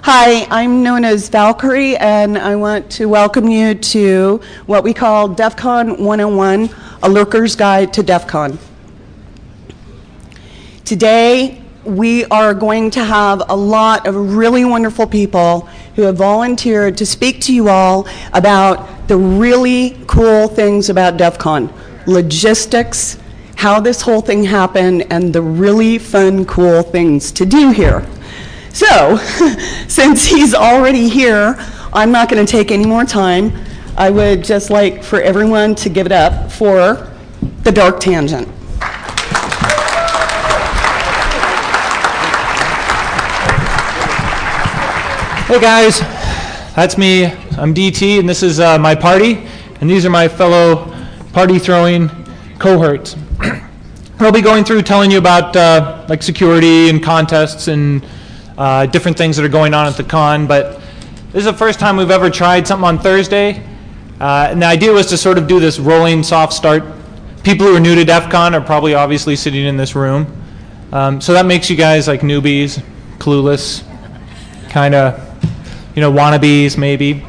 Hi, I'm known as Valkyrie, and I want to welcome you to what we call DefCon 101, a lurker's guide to DefCon. Today, we are going to have a lot of really wonderful people who have volunteered to speak to you all about the really cool things about DefCon, logistics, how this whole thing happened, and the really fun, cool things to do here. So, since he's already here, I'm not going to take any more time. I would just like for everyone to give it up for the Dark Tangent. Hey guys, that's me. I'm DT, and this is my party, and these are my fellow party-throwing cohorts. I'll be going through telling you about like security and contests and different things that are going on at the con, but this is the first time we've ever tried something on Thursday, and the idea was to sort of do this rolling soft start. People who are new to DefCon are probably obviously sitting in this room, so that makes you guys like newbies, clueless, kind of, you know, wannabes maybe.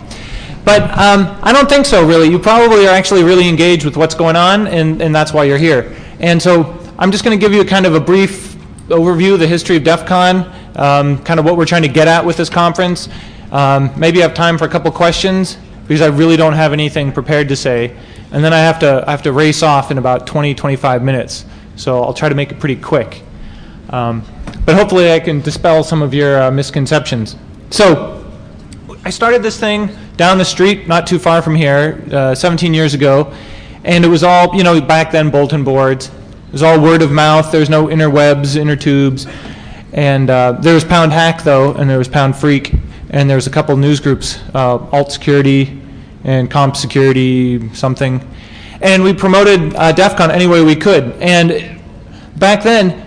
But I don't think so, really. You probably are actually really engaged with what's going on, and that's why you're here. And so I'm just going to give you a kind of a brief overview of the history of DefCon, kind of what we're trying to get at with this conference. Maybe I have time for a couple questions, because I really don't have anything prepared to say. And then I have to race off in about 20-25 minutes. So I'll try to make it pretty quick. But hopefully I can dispel some of your misconceptions. So I started this thing down the street, not too far from here, 17 years ago. And it was all, you know, back then bulletin boards. It was all word of mouth. There's no interwebs, intertubes. And there was Pound Hack, though, and there was Pound Freak. And there was a couple news groups, Alt Security and Comp Security something. And we promoted DefCon any way we could. And back then,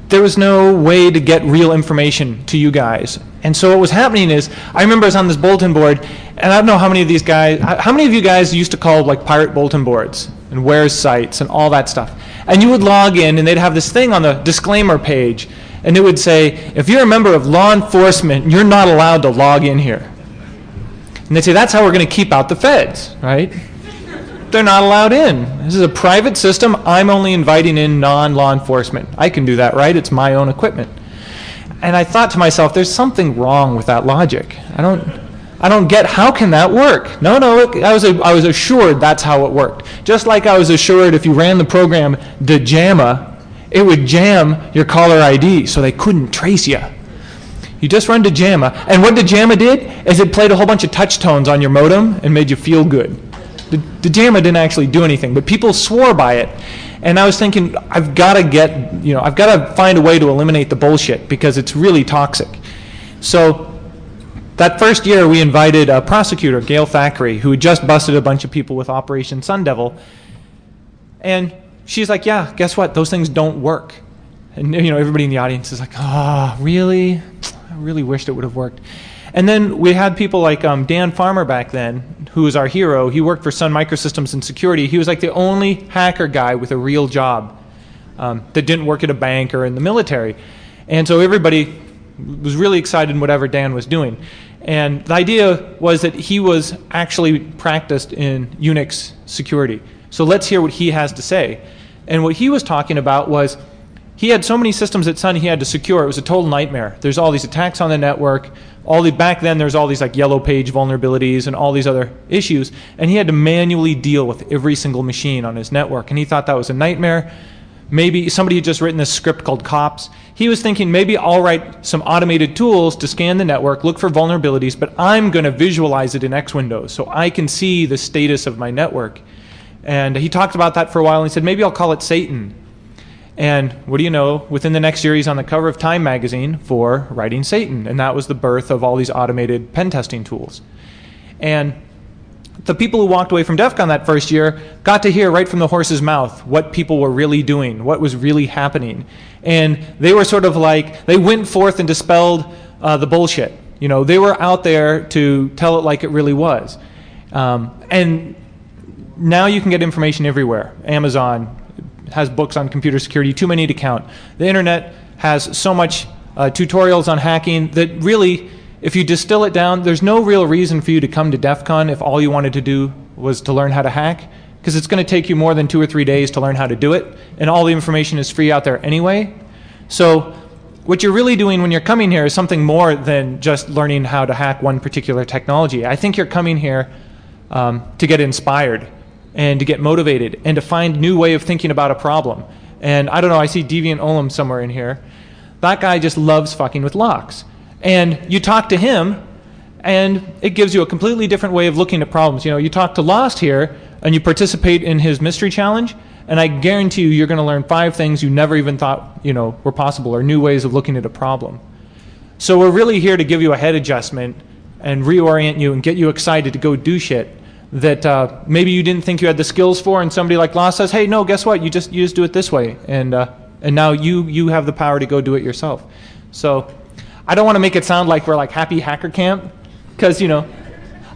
there was no way to get real information to you guys. And so what was happening is, I remember I was on this bulletin board, and I don't know how many of these guys, how many of you guys used to call like pirate bulletin boards and where's sites and all that stuff. And you would log in, and they'd have this thing on the disclaimer page, and it would say, if you're a member of law enforcement, you're not allowed to log in here. And they'd say, that's how we're going to keep out the feds, right? They're not allowed in. This is a private system. I'm only inviting in non-law enforcement. I can do that, right? It's my own equipment. And I thought to myself, there's something wrong with that logic. I don't get, how can that work? No, I was assured that's how it worked. Just like I was assured if you ran the program DeJamma, it would jam your caller ID so they couldn't trace you. You just run DeJamma, and what DeJamma did is it played a whole bunch of touch tones on your modem and made you feel good. DeJamma didn't actually do anything, but people swore by it. And I was thinking, I've got to find a way to eliminate the bullshit because it's really toxic. So that first year, we invited a prosecutor, Gail Thackeray, who had just busted a bunch of people with Operation Sun Devil. And she's like, yeah, guess what? Those things don't work. And you know, everybody in the audience is like, ah, really? I really wished it would have worked. And then we had people like Dan Farmer back then, who was our hero. He worked for Sun Microsystems in security. He was like the only hacker guy with a real job that didn't work at a bank or in the military. And so everybody was really excited in whatever Dan was doing. And the idea was that he was actually practiced in Unix security. So let's hear what he has to say. And what he was talking about was he had so many systems at Sun he had to secure. It was a total nightmare. There's all these attacks on the network. Back then, there's all these like yellow page vulnerabilities and all these other issues. And he had to manually deal with every single machine on his network. And he thought that was a nightmare. Maybe somebody had just written this script called COPS. He was thinking, maybe I'll write some automated tools to scan the network, look for vulnerabilities, but I'm going to visualize it in X windows so I can see the status of my network. And he talked about that for a while, and he said, maybe I'll call it Satan. And what do you know, within the next year, he's on the cover of Time magazine for writing Satan. And that was the birth of all these automated pen testing tools. And the people who walked away from DefCon that first year got to hear right from the horse's mouth what people were really doing, what was really happening. And they were sort of like, they went forth and dispelled the bullshit. You know, they were out there to tell it like it really was. And now you can get information everywhere. Amazon has books on computer security, too many to count. The internet has so much tutorials on hacking that really if you distill it down, there's no real reason for you to come to DEF CON if all you wanted to do was to learn how to hack, because it's going to take you more than 2 or 3 days to learn how to do it, and all the information is free out there anyway. So what you're really doing when you're coming here is something more than just learning how to hack one particular technology. I think you're coming here to get inspired and to get motivated and to find new way of thinking about a problem. And I don't know, I see Deviant Ollam somewhere in here. That guy just loves fucking with locks. And you talk to him, and it gives you a completely different way of looking at problems. You know, you talk to Lost here, and you participate in his mystery challenge, and I guarantee you, you're going to learn 5 things you never even thought, you know, were possible, or new ways of looking at a problem. So we're really here to give you a head adjustment and reorient you and get you excited to go do shit that maybe you didn't think you had the skills for, and somebody like Lost says, hey, no, guess what? You just do it this way, and now you have the power to go do it yourself. So I don't want to make it sound like we're like happy hacker camp, because, you know,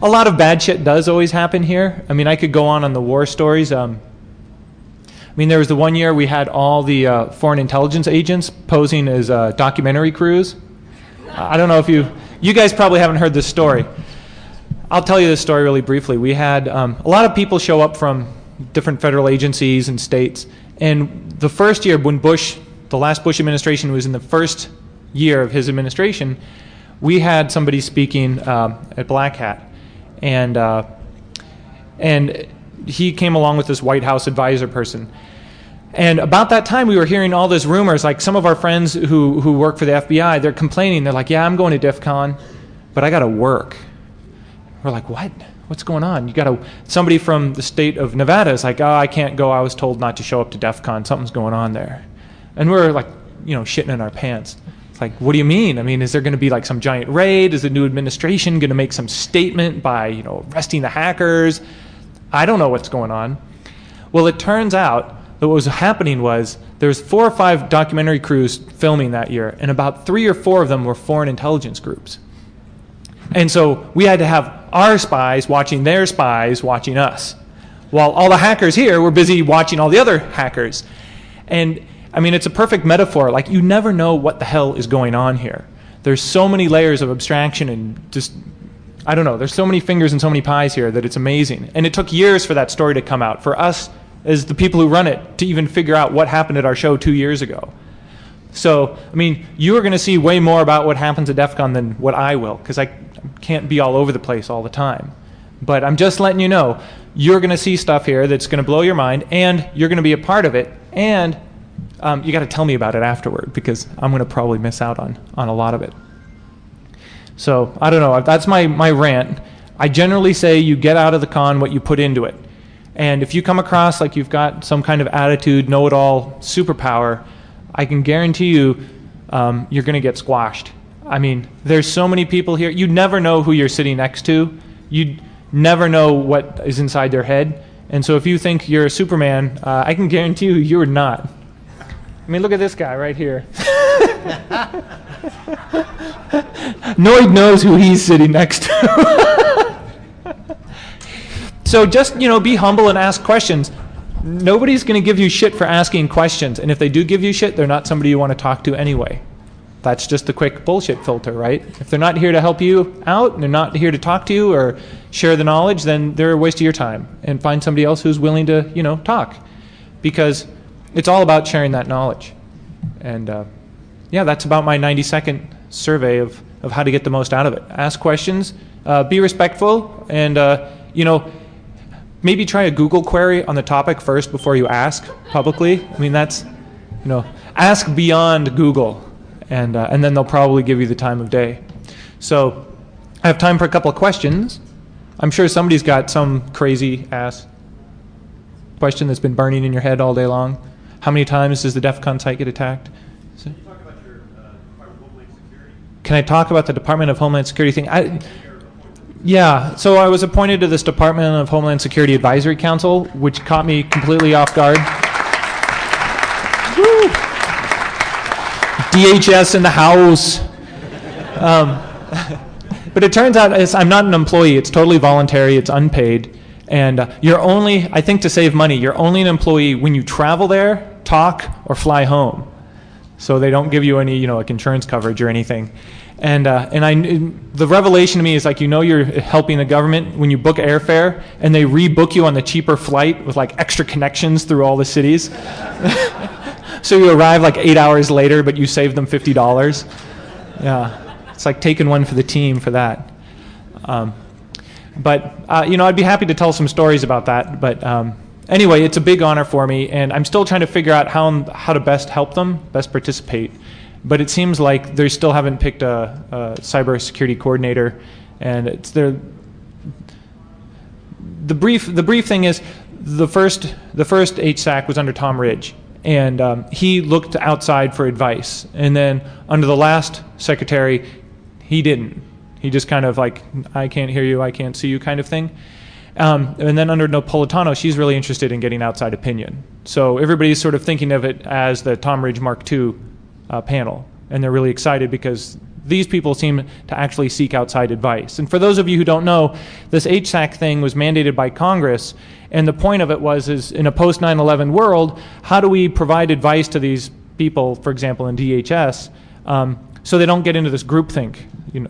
a lot of bad shit does always happen here. I mean, I could go on the war stories. I mean, there was the one year we had all the foreign intelligence agents posing as documentary crews. I don't know if you guys probably haven't heard this story. I'll tell you this story really briefly. We had a lot of people show up from different federal agencies and states. And the first year when the last Bush administration was in the first year of his administration, we had somebody speaking at Black Hat. And he came along with this White House advisor person. And about that time, we were hearing all these rumors, like some of our friends who work for the FBI, they're complaining. They're like, yeah, I'm going to DEF CON, but I got to work. We're like, what? What's going on? Somebody from the state of Nevada is like, oh, I can't go. I was told not to show up to DEF CON. Something's going on there. And we're like, you know, shitting in our pants. It's like, what do you mean? I mean, is there going to be like some giant raid? Is the new administration going to make some statement by, you know, arresting the hackers? I don't know what's going on. Well, it turns out that what was happening was there was 4 or 5 documentary crews filming that year, and about 3 or 4 of them were foreign intelligence groups. And so we had to have our spies watching their spies watching us, while all the hackers here were busy watching all the other hackers. And I mean, it's a perfect metaphor. Like, you never know what the hell is going on here. There's so many layers of abstraction and just, I don't know, there's so many fingers and so many pies here that it's amazing. And it took years for that story to come out, for us as the people who run it to even figure out what happened at our show 2 years ago. So, I mean, you are going to see way more about what happens at DEF CON than what I will, because I can't be all over the place all the time. But I'm just letting you know, you're going to see stuff here that's going to blow your mind, and you're going to be a part of it, and you got to tell me about it afterward, because I'm going to probably miss out on a lot of it. So, I don't know, that's my rant. I generally say you get out of the con what you put into it. And if you come across like you've got some kind of attitude, know-it-all superpower, I can guarantee you you're going to get squashed. I mean, there's so many people here. You never know who you're sitting next to. You never know what is inside their head. And so if you think you're a Superman, I can guarantee you you're not. I mean, look at this guy right here. Noid knows who he's sitting next to. So just, you know, be humble and ask questions. Nobody's going to give you shit for asking questions. And if they do give you shit, they're not somebody you want to talk to anyway. That's just a quick bullshit filter, right? If they're not here to help you out, and they're not here to talk to you or share the knowledge, then they're a waste of your time. And find somebody else who's willing to, you know, talk. Because it's all about sharing that knowledge. And yeah, that's about my 90-second survey of how to get the most out of it. Ask questions, be respectful, and you know, maybe try a Google query on the topic first before you ask publicly. I mean, that's, you know, ask beyond Google, and then they'll probably give you the time of day. So I have time for a couple of questions. I'm sure somebody's got some crazy ass question that's been burning in your head all day long. How many times does the DEF CON site get attacked? Can you talk about your Department of Homeland Security? Can I talk about the Department of Homeland Security thing? Yeah, so I was appointed to this Department of Homeland Security Advisory Council, which caught me completely off guard. Woo. DHS in the house. But it turns out I'm not an employee. It's totally voluntary. It's unpaid. And you're only, I think to save money, you're only an employee when you travel there, talk, or fly home. So they don't give you any, you know, like insurance coverage or anything. And the revelation to me is like, you're helping the government when you book airfare and they rebook you on the cheaper flight with like extra connections through all the cities. So you arrive like 8 hours later, but you save them $50. Yeah, it's like taking one for the team for that. I'd be happy to tell some stories about that. But anyway, it's a big honor for me, and I'm still trying to figure out how to best help them, best participate. But it seems like they still haven't picked a cybersecurity coordinator, and the brief thing is the first HSAC was under Tom Ridge, and he looked outside for advice, and then under the last secretary, he didn't. He just kind of like, I can't hear you, I can't see you kind of thing. And then under Napolitano, she's really interested in getting outside opinion. So everybody's sort of thinking of it as the Tom Ridge Mark II panel, and they're really excited because these people seem to actually seek outside advice. And for those of you who don't know, this HSAC thing was mandated by Congress, and the point of it is in a post 9/11 world, how do we provide advice to these people, for example in DHS, so they don't get into this groupthink?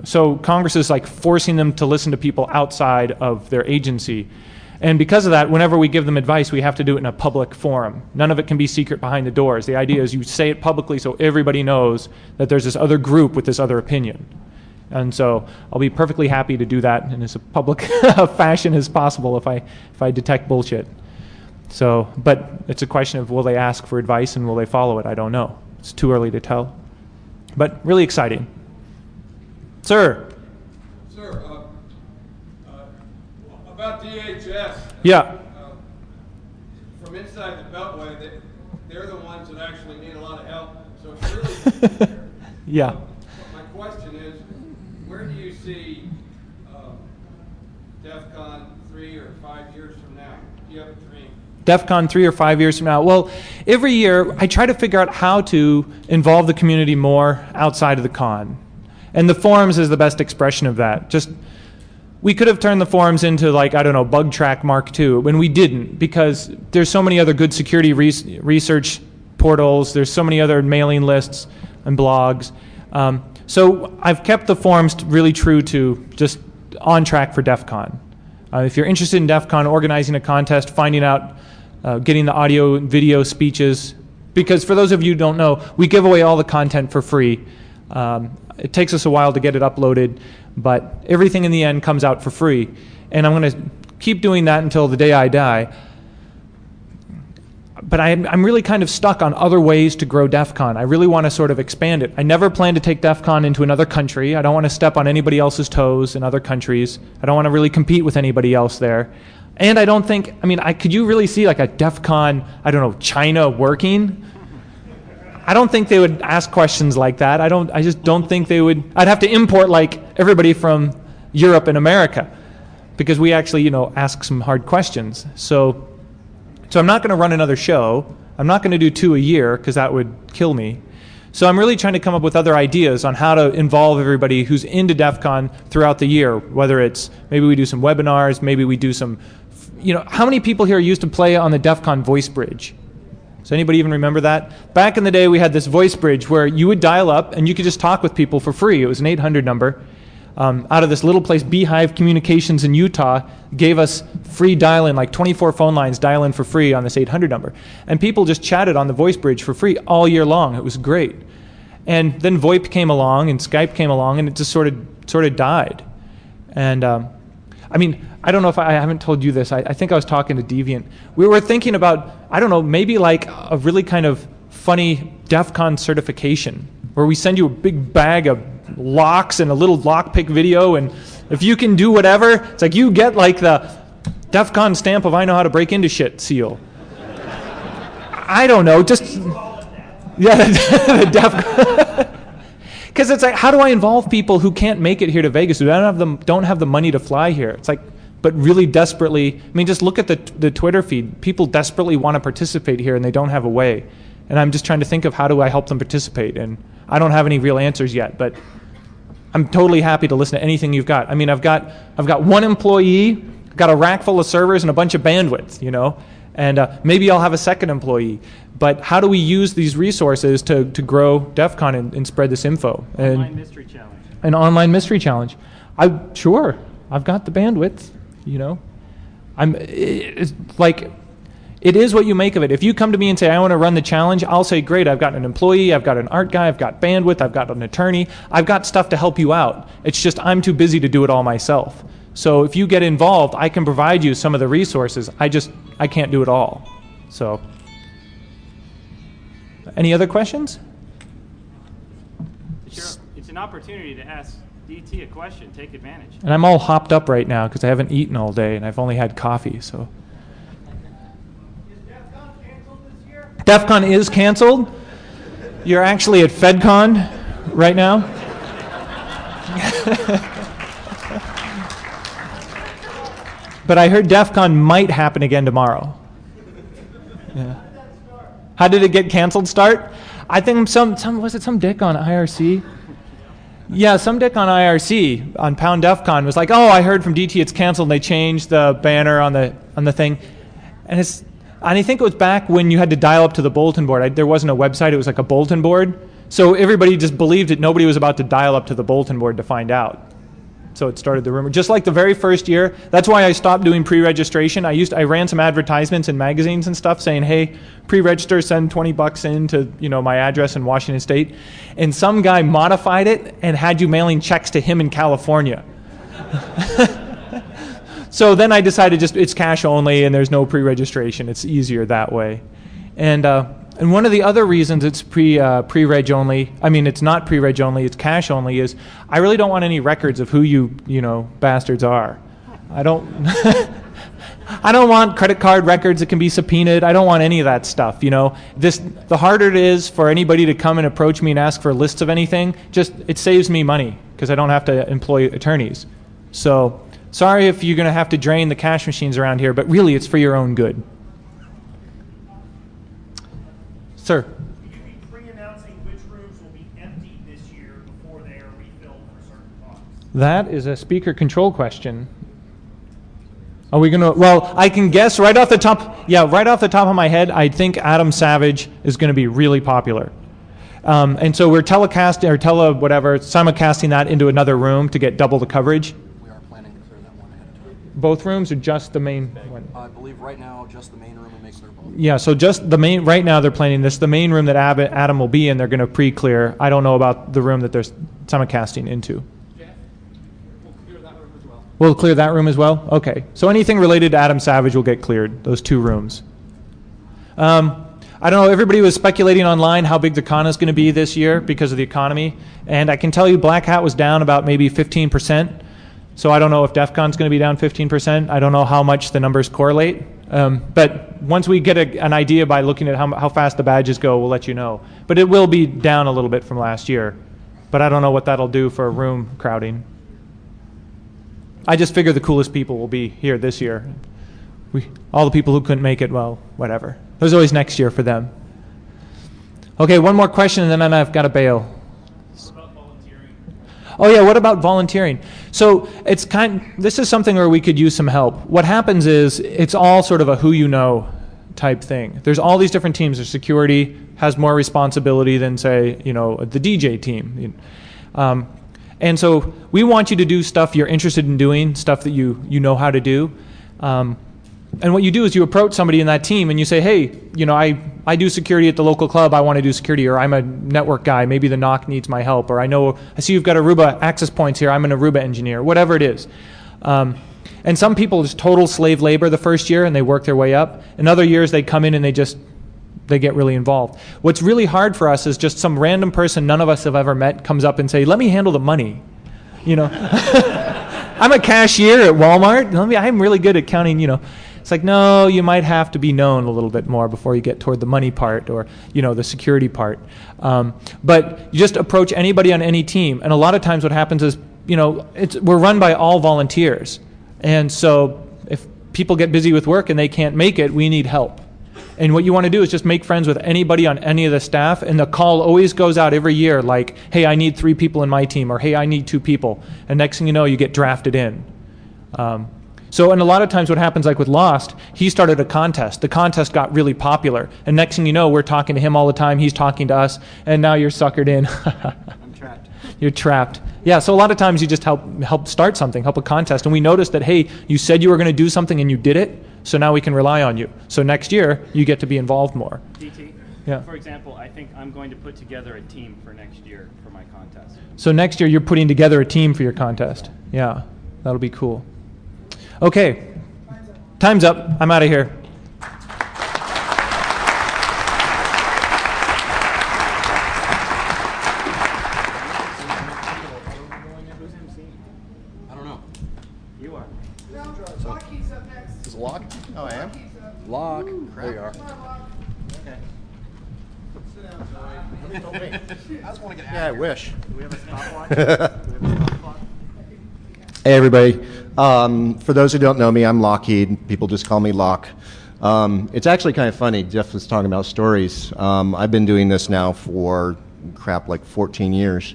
So Congress is like forcing them to listen to people outside of their agency. And because of that, whenever we give them advice, we have to do it in a public forum. None of it can be secret behind the doors. The idea is you say it publicly so everybody knows that there's this other group with this other opinion. And so I'll be perfectly happy to do that in as public fashion as possible if I detect bullshit. So, but it's a question of will they ask for advice and will they follow it? I don't know. It's too early to tell. But really exciting. Sir. Sir, about DHS. Yeah. From inside the Beltway, they're the ones that actually need a lot of help. So it's really yeah. My question is, where do you see DefCon 3 or 5 years from now? Do you have a dream? DefCon 3 or 5 years from now? Well, every year I try to figure out how to involve the community more outside of the con. And the forums is the best expression of that. We could have turned the forums into like, I don't know, Bug Track Mark II, when we didn't, because there's so many other good security research portals, there's so many other mailing lists and blogs. So I've kept the forums really true to just on track for DEF CON. If you're interested in DEF CON, organizing a contest, finding out, getting the audio and video speeches, because for those of you who don't know, we give away all the content for free. It takes us a while to get it uploaded, but everything in the end comes out for free. And I'm going to keep doing that until the day I die. But I'm really kind of stuck on other ways to grow DEF CON. I really want to sort of expand it. I never plan to take DEF CON into another country. I don't want to step on anybody else's toes in other countries. I don't want to really compete with anybody else there. And I don't think, could you really see like a DEF CON, I don't know, China working? I don't think they would ask questions like that. I just don't think they would. I'd have to import like everybody from Europe and America, because we actually, ask some hard questions. So I'm not going to run another show. I'm not going to do 2 a year because that would kill me. So I'm really trying to come up with other ideas on how to involve everybody who's into DEF CON throughout the year, whether it's maybe we do some webinars, maybe we do some, how many people here used to play on the DEF CON voice bridge? Does anybody even remember that? Back in the day, we had this voice bridge where you would dial up and you could just talk with people for free. It was an 800 number. Out of this little place, Beehive Communications in Utah, gave us free dial-in, like 24 phone lines dial-in for free on this 800 number. And people just chatted on the voice bridge for free all year long. It was great. And then VoIP came along and Skype came along, and it just sort of died. And I don't know if I haven't told you this. I think I was talking to Deviant. We were thinking about, I don't know, maybe like a really kind of funny DEF CON certification where we send you a big bag of locks and a little lockpick video, and if you can do whatever, it's like you get like the DEF CON stamp of I know how to break into shit seal. I don't know, just, yeah, the DEF CON. Because it's like, how do I involve people who can't make it here to Vegas, who don't have the money to fly here? It's like, but really desperately, just look at the Twitter feed. People desperately want to participate here and they don't have a way. And I'm just trying to think of how do I help them participate. And I don't have any real answers yet, but I'm totally happy to listen to anything you've got. I've got one employee, got a rack full of servers and a bunch of bandwidth, and maybe I'll have a second employee. But how do we use these resources to grow DEF CON and spread this info? Online mystery challenge. an online mystery challenge. Sure, I've got the bandwidth, you know. It's like, it is what you make of it. If you come to me and say, I want to run the challenge, I'll say, great, I've got an employee, I've got an art guy, I've got bandwidth, I've got an attorney, I've got stuff to help you out. It's just I'm too busy to do it all myself. So if you get involved, I can provide you some of the resources. I can't do it all. So, any other questions? It's an opportunity to ask DT a question. Take advantage. And I'm all hopped up right now because I haven't eaten all day and I've only had coffee, so. DefCon canceled this year? DefCon is canceled. You're actually at FedCon right now. But I heard DefCon might happen again tomorrow. Yeah. How did it get canceled start? I think was it some dick on IRC? Yeah, some dick on IRC on Pound DefCon was like, oh, I heard from DT it's canceled, and they changed the banner on the thing. And I think it was back when you had to dial up to the bulletin board. There wasn't a website, it was like a bulletin board. So everybody just believed it. Nobody was about to dial up to the bulletin board to find out. So it started the rumor. Just like the very first year, that's why I stopped doing pre-registration. I ran some advertisements in magazines and stuff saying, hey, pre-register, send $20 in to my address in Washington State. And some guy modified it and had you mailing checks to him in California. So then I decided it's cash only and there's no pre-registration. It's easier that way. And one of the other reasons it's pre-reg only, it's not pre-reg only, it's cash only, is I really don't want any records of who you bastards are. I don't I don't want credit card records that can be subpoenaed. I don't want any of that stuff, The harder it is for anybody to come and approach me and ask for lists of anything, it saves me money because I don't have to employ attorneys. So, sorry if you're going to have to drain the cash machines around here, but really it's for your own good. Sir? Will you be pre-announcing which rooms will be empty this year before they are refilled for certain talks? That is a speaker control question. Are we going to, well, I can guess right off the top of my head, I think Adam Savage is going to be really popular. And so we're simulcasting that into another room to get double the coverage. We are planning to clear that one ahead of time. Both rooms or just the main one? I believe right now just the main room and make clear both. Yeah, so just the main, right now they're planning this. The main room that Adam will be in, they're going to pre-clear. I don't know about the room that they're simulcasting into. We'll clear that room as well. We'll clear that room as well? Okay. So anything related to Adam Savage will get cleared, those two rooms. I don't know, everybody was speculating online how big the con is going to be this year because of the economy. And I can tell you Black Hat was down about maybe 15%. So I don't know if DefCon's going to be down 15%. I don't know how much the numbers correlate. But once we get an idea by looking at how fast the badges go, we'll let you know. But it will be down a little bit from last year. But I don't know what that'll do for room crowding. I just figure the coolest people will be here this year. All the people who couldn't make it, well, whatever. There's always next year for them. Okay, one more question and then I've got to bail. What about volunteering? Oh yeah, what about volunteering? So this is something where we could use some help. What happens is it's all sort of a who you know type thing. There's all these different teams. There's security has more responsibility than say, the DJ team. And so we want you to do stuff you're interested in doing, stuff that you know how to do. And what you do is you approach somebody in that team and you say, hey, I do security at the local club, I want to do security, or I'm a network guy, maybe the NOC needs my help, or I see you've got Aruba access points here, I'm an Aruba engineer, whatever it is. And some people just total slave labor the first year and they work their way up. In other years they come in and they get really involved. What's really hard for us is just some random person none of us have ever met comes up and say, let me handle the money. I'm a cashier at Walmart, I'm really good at counting, It's like, no, you might have to be known a little bit more before you get toward the money part or, the security part. But you just approach anybody on any team. And a lot of times what happens is, we're run by all volunteers. And so if people get busy with work and they can't make it, we need help. And what you want to do is just make friends with anybody on any of the staff. And the call always goes out every year like, hey, I need 3 people in my team, or hey, I need 2 people. And next thing you know, you get drafted in. And a lot of times what happens, like with Lost, he started a contest. The contest got really popular. And next thing you know, we're talking to him all the time. He's talking to us. And now you're suckered in. I'm trapped. You're trapped. Yeah, so a lot of times you just help start something, help a contest, and we noticed that, hey, you said you were going to do something and you did it, so now we can rely on you. So next year, you get to be involved more. DT, Yeah. for example, I think I'm going to put together a team for next year for my contest. So next year, you're putting together a team for your contest. Yeah, that'll be cool. Okay, time's up. I'm out of here. I don't know. You are. Is it Lock? Oh, I am? Lock. There you are. Okay. I just want to get Yeah, I wish. Do we have a stopwatch? Hey, everybody. For those who don't know me, I'm Lockheed. People just call me Lock. It's actually kind of funny. Jeff was talking about stories. I've been doing this now for, like 14 years.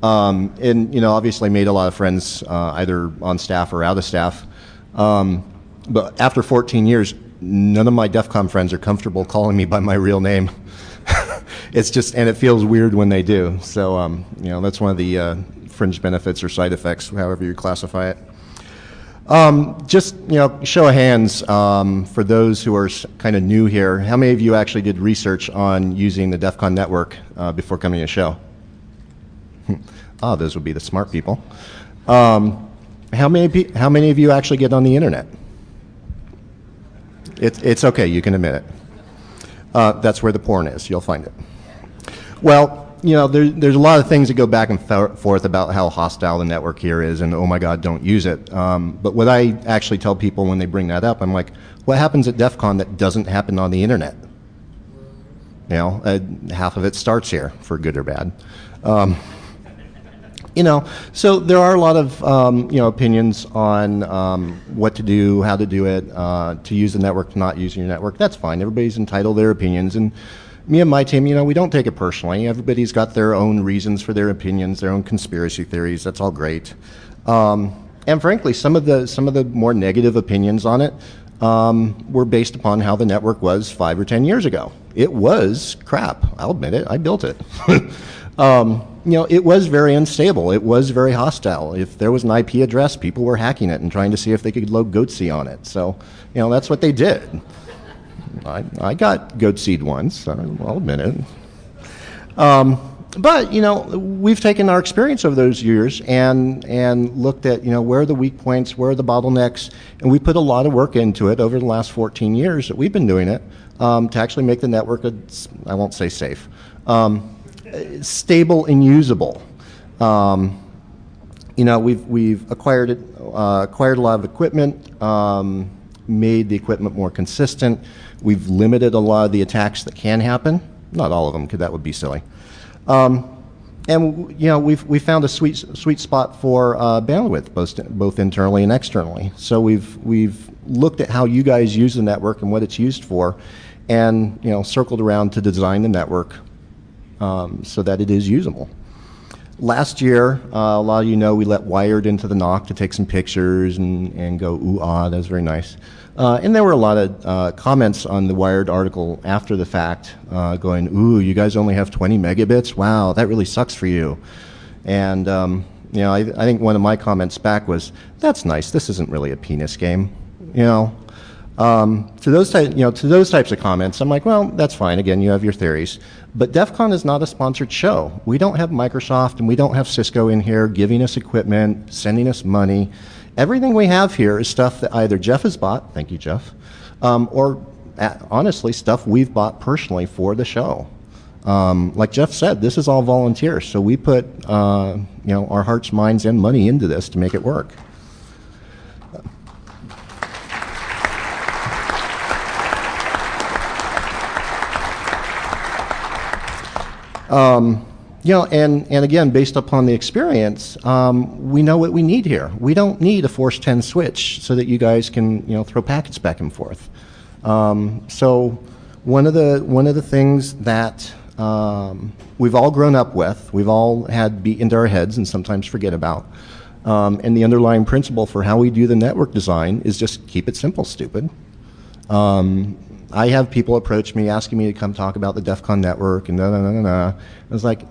And, obviously made a lot of friends, either on staff or out of staff. But after 14 years, none of my DEF CON friends are comfortable calling me by my real name. It's just, and it feels weird when they do. So, that's one of the fringe benefits or side effects, however you classify it. Just, show of hands, for those who are kind of new here, how many of you actually did research on using the DEF CON network before coming to the show? Those would be the smart people. How many of you actually get on the internet? It's okay, you can admit it. That's where the porn is, you'll find it. Well, there's a lot of things that go back and forth about how hostile the network here is and, oh my God, don't use it. But what I actually tell people when they bring that up, I'm like, what happens at DEF CON that doesn't happen on the internet? Half of it starts here, for good or bad. So there are a lot of, opinions on what to do, how to do it, to use the network, to not use your network. That's fine. Everybody's entitled to their opinions. And me and my team, we don't take it personally. Everybody's got their own reasons for their opinions, their own conspiracy theories. That's all great. And frankly, some of the more negative opinions on it were based upon how the network was 5 or 10 years ago. It was crap. I'll admit it. I built it. It was very unstable. It was very hostile. If there was an IP address, people were hacking it and trying to see if they could load goatseed on it. So, that's what they did. I got goatseed once. I'll admit it. But, we've taken our experience over those years and looked at, where are the weak points, where are the bottlenecks, and we put a lot of work into it over the last 14 years that we've been doing it to actually make the network, I won't say safe, stable and usable. We've acquired a lot of equipment, made the equipment more consistent. We've limited a lot of the attacks that can happen. Not all of them, because that would be silly. And we found a sweet spot for bandwidth, both internally and externally. So we've looked at how you guys use the network and what it's used for, and circled around to design the network so that it is usable. Last year, a lot of we let Wired into the NOC to take some pictures and go, ooh, ah, that was very nice. And there were a lot of comments on the Wired article after the fact going, ooh, you guys only have 20 megabits? Wow, that really sucks for you. And, I think one of my comments back was, that's nice, this isn't really a penis game. To those types of comments, I'm like, well, that's fine. Again, you have your theories. But DEF CON is not a sponsored show. We don't have Microsoft and we don't have Cisco in here giving us equipment, sending us money. Everything we have here is stuff that either Jeff has bought, thank you, Jeff, or honestly, stuff we've bought personally for the show. Like Jeff said, this is all volunteer, so we put our hearts, minds, and money into this to make it work. And again, based upon the experience, we know what we need here. We don't need a Force 10 switch so that you guys can, throw packets back and forth. So one of the things that we've all grown up with, we've all had beat into our heads and sometimes forget about, and the underlying principle for how we do the network design is just keep it simple, stupid. I have people approach me asking me to come talk about the DefCon network and I was like,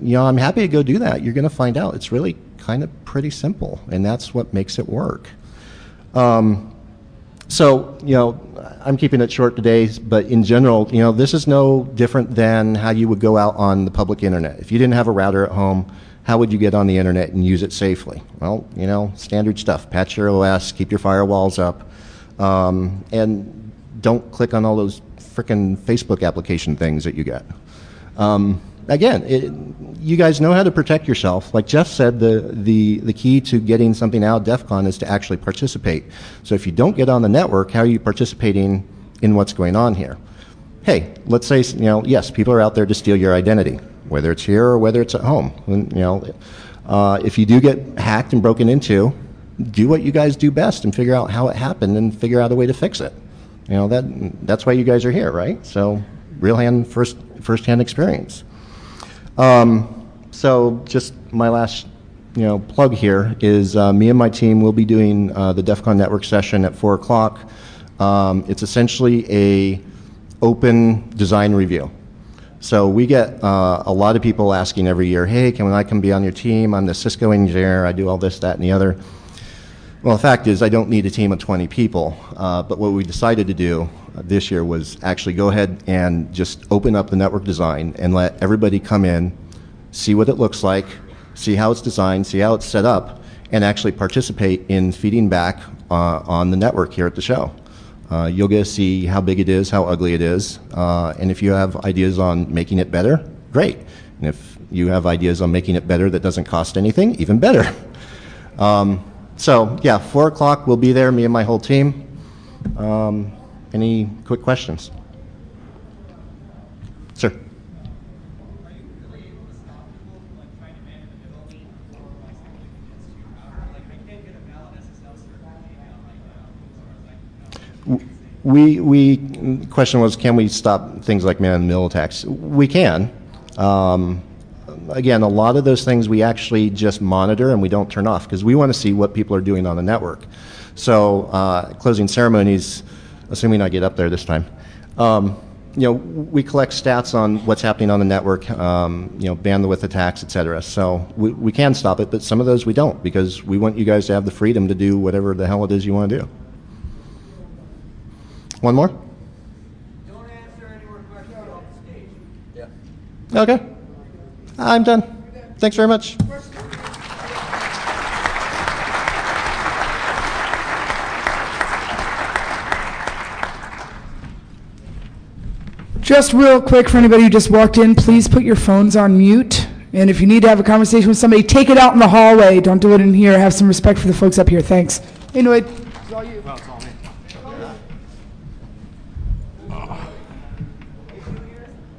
I'm happy to go do that. You're going to find out it's really kind of pretty simple, and that's what makes it work. So, I'm keeping it short today, but in general, this is no different than how you would go out on the public internet. If you didn't have a router at home, how would you get on the internet and use it safely? Well, standard stuff. Patch your OS, keep your firewalls up, and don't click on all those frickin' Facebook application things that you get. Again, you guys know how to protect yourself. Like Jeff said, the key to getting something out of DEF CON is to actually participate. So if you don't get on the network, how are you participating in what's going on here? Hey, let's say, yes, people are out there to steal your identity, whether it's here or whether it's at home. And, if you do get hacked and broken into, do what you guys do best and figure out how it happened and figure out a way to fix it. That's why you guys are here, right? So first-hand experience. So just my last, plug here is me and my team will be doing the DEF CON network session at 4 o'clock. It's essentially a open design review. So we get a lot of people asking every year, hey, can I come be on your team? I'm the Cisco engineer. I do all this, that, and the other. Well, the fact is I don't need a team of 20 people. But what we decided to do this year was actually go ahead and just open up the network design and let everybody come in, see what it looks like, see how it's designed, see how it's set up, and actually participate in feeding back on the network here at the show. You'll get to see how big it is, how ugly it is, and if you have ideas on making it better, great. And if you have ideas on making it better that doesn't cost anything, even better. So yeah, 4 o'clock we'll be there, me and my whole team. Any quick questions? Sir? Question was, can we stop things like man-in-the-middle attacks? We can. Again, a lot of those things we actually just monitor and we don't turn off because we want to see what people are doing on the network. So closing ceremonies, assuming I get up there this time, we collect stats on what's happening on the network, bandwidth attacks, et cetera. So we can stop it, but some of those we don't because we want you guys to have the freedom to do whatever the hell it is you want to do. One more? Don't answer any more questions off the stage. Yeah. Okay. I'm done. Thanks very much. Just real quick for anybody who just walked in, please put your phones on mute. And if you need to have a conversation with somebody, take it out in the hallway. Don't do it in here. Have some respect for the folks up here. Thanks. Hey, Noid. It's all you. Well, it's all me.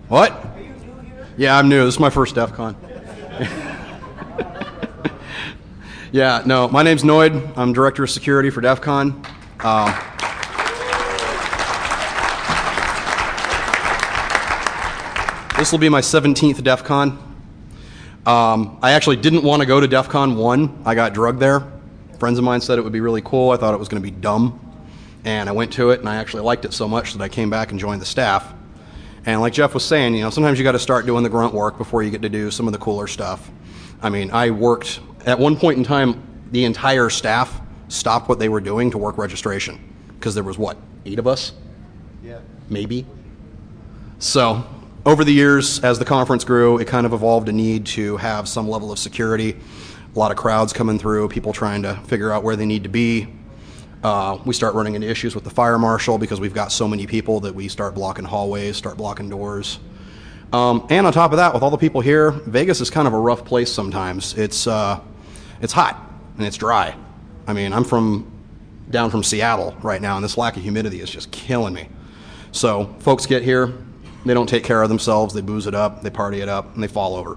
What? Yeah, I'm new. This is my first DEF CON. Yeah, no, my name's Noid. I'm Director of Security for DEF CON. This will be my 17th DEF CON. I actually didn't want to go to DEF CON 1. I got drugged there. Friends of mine said it would be really cool. I thought it was going to be dumb. And I went to it, and I actually liked it so much that I came back and joined the staff. And like Jeff was saying, sometimes you got to start doing the grunt work before you get to do some of the cooler stuff. I mean, I worked, at one point in time, the entire staff stopped what they were doing to work registration. Because there was, 8 of us? Yeah. Maybe. So, over the years, as the conference grew, it kind of evolved a need to have some level of security. A lot of crowds coming through, people trying to figure out where they need to be. We start running into issues with the fire marshal because we've got so many people that we start blocking hallways, start blocking doors. And on top of that, with all the people here, Vegas is kind of a rough place sometimes. It's hot and it's dry. I mean, I'm down from Seattle right now, and this lack of humidity is just killing me. So folks get here, they don't take care of themselves, they booze it up, they party it up, and they fall over.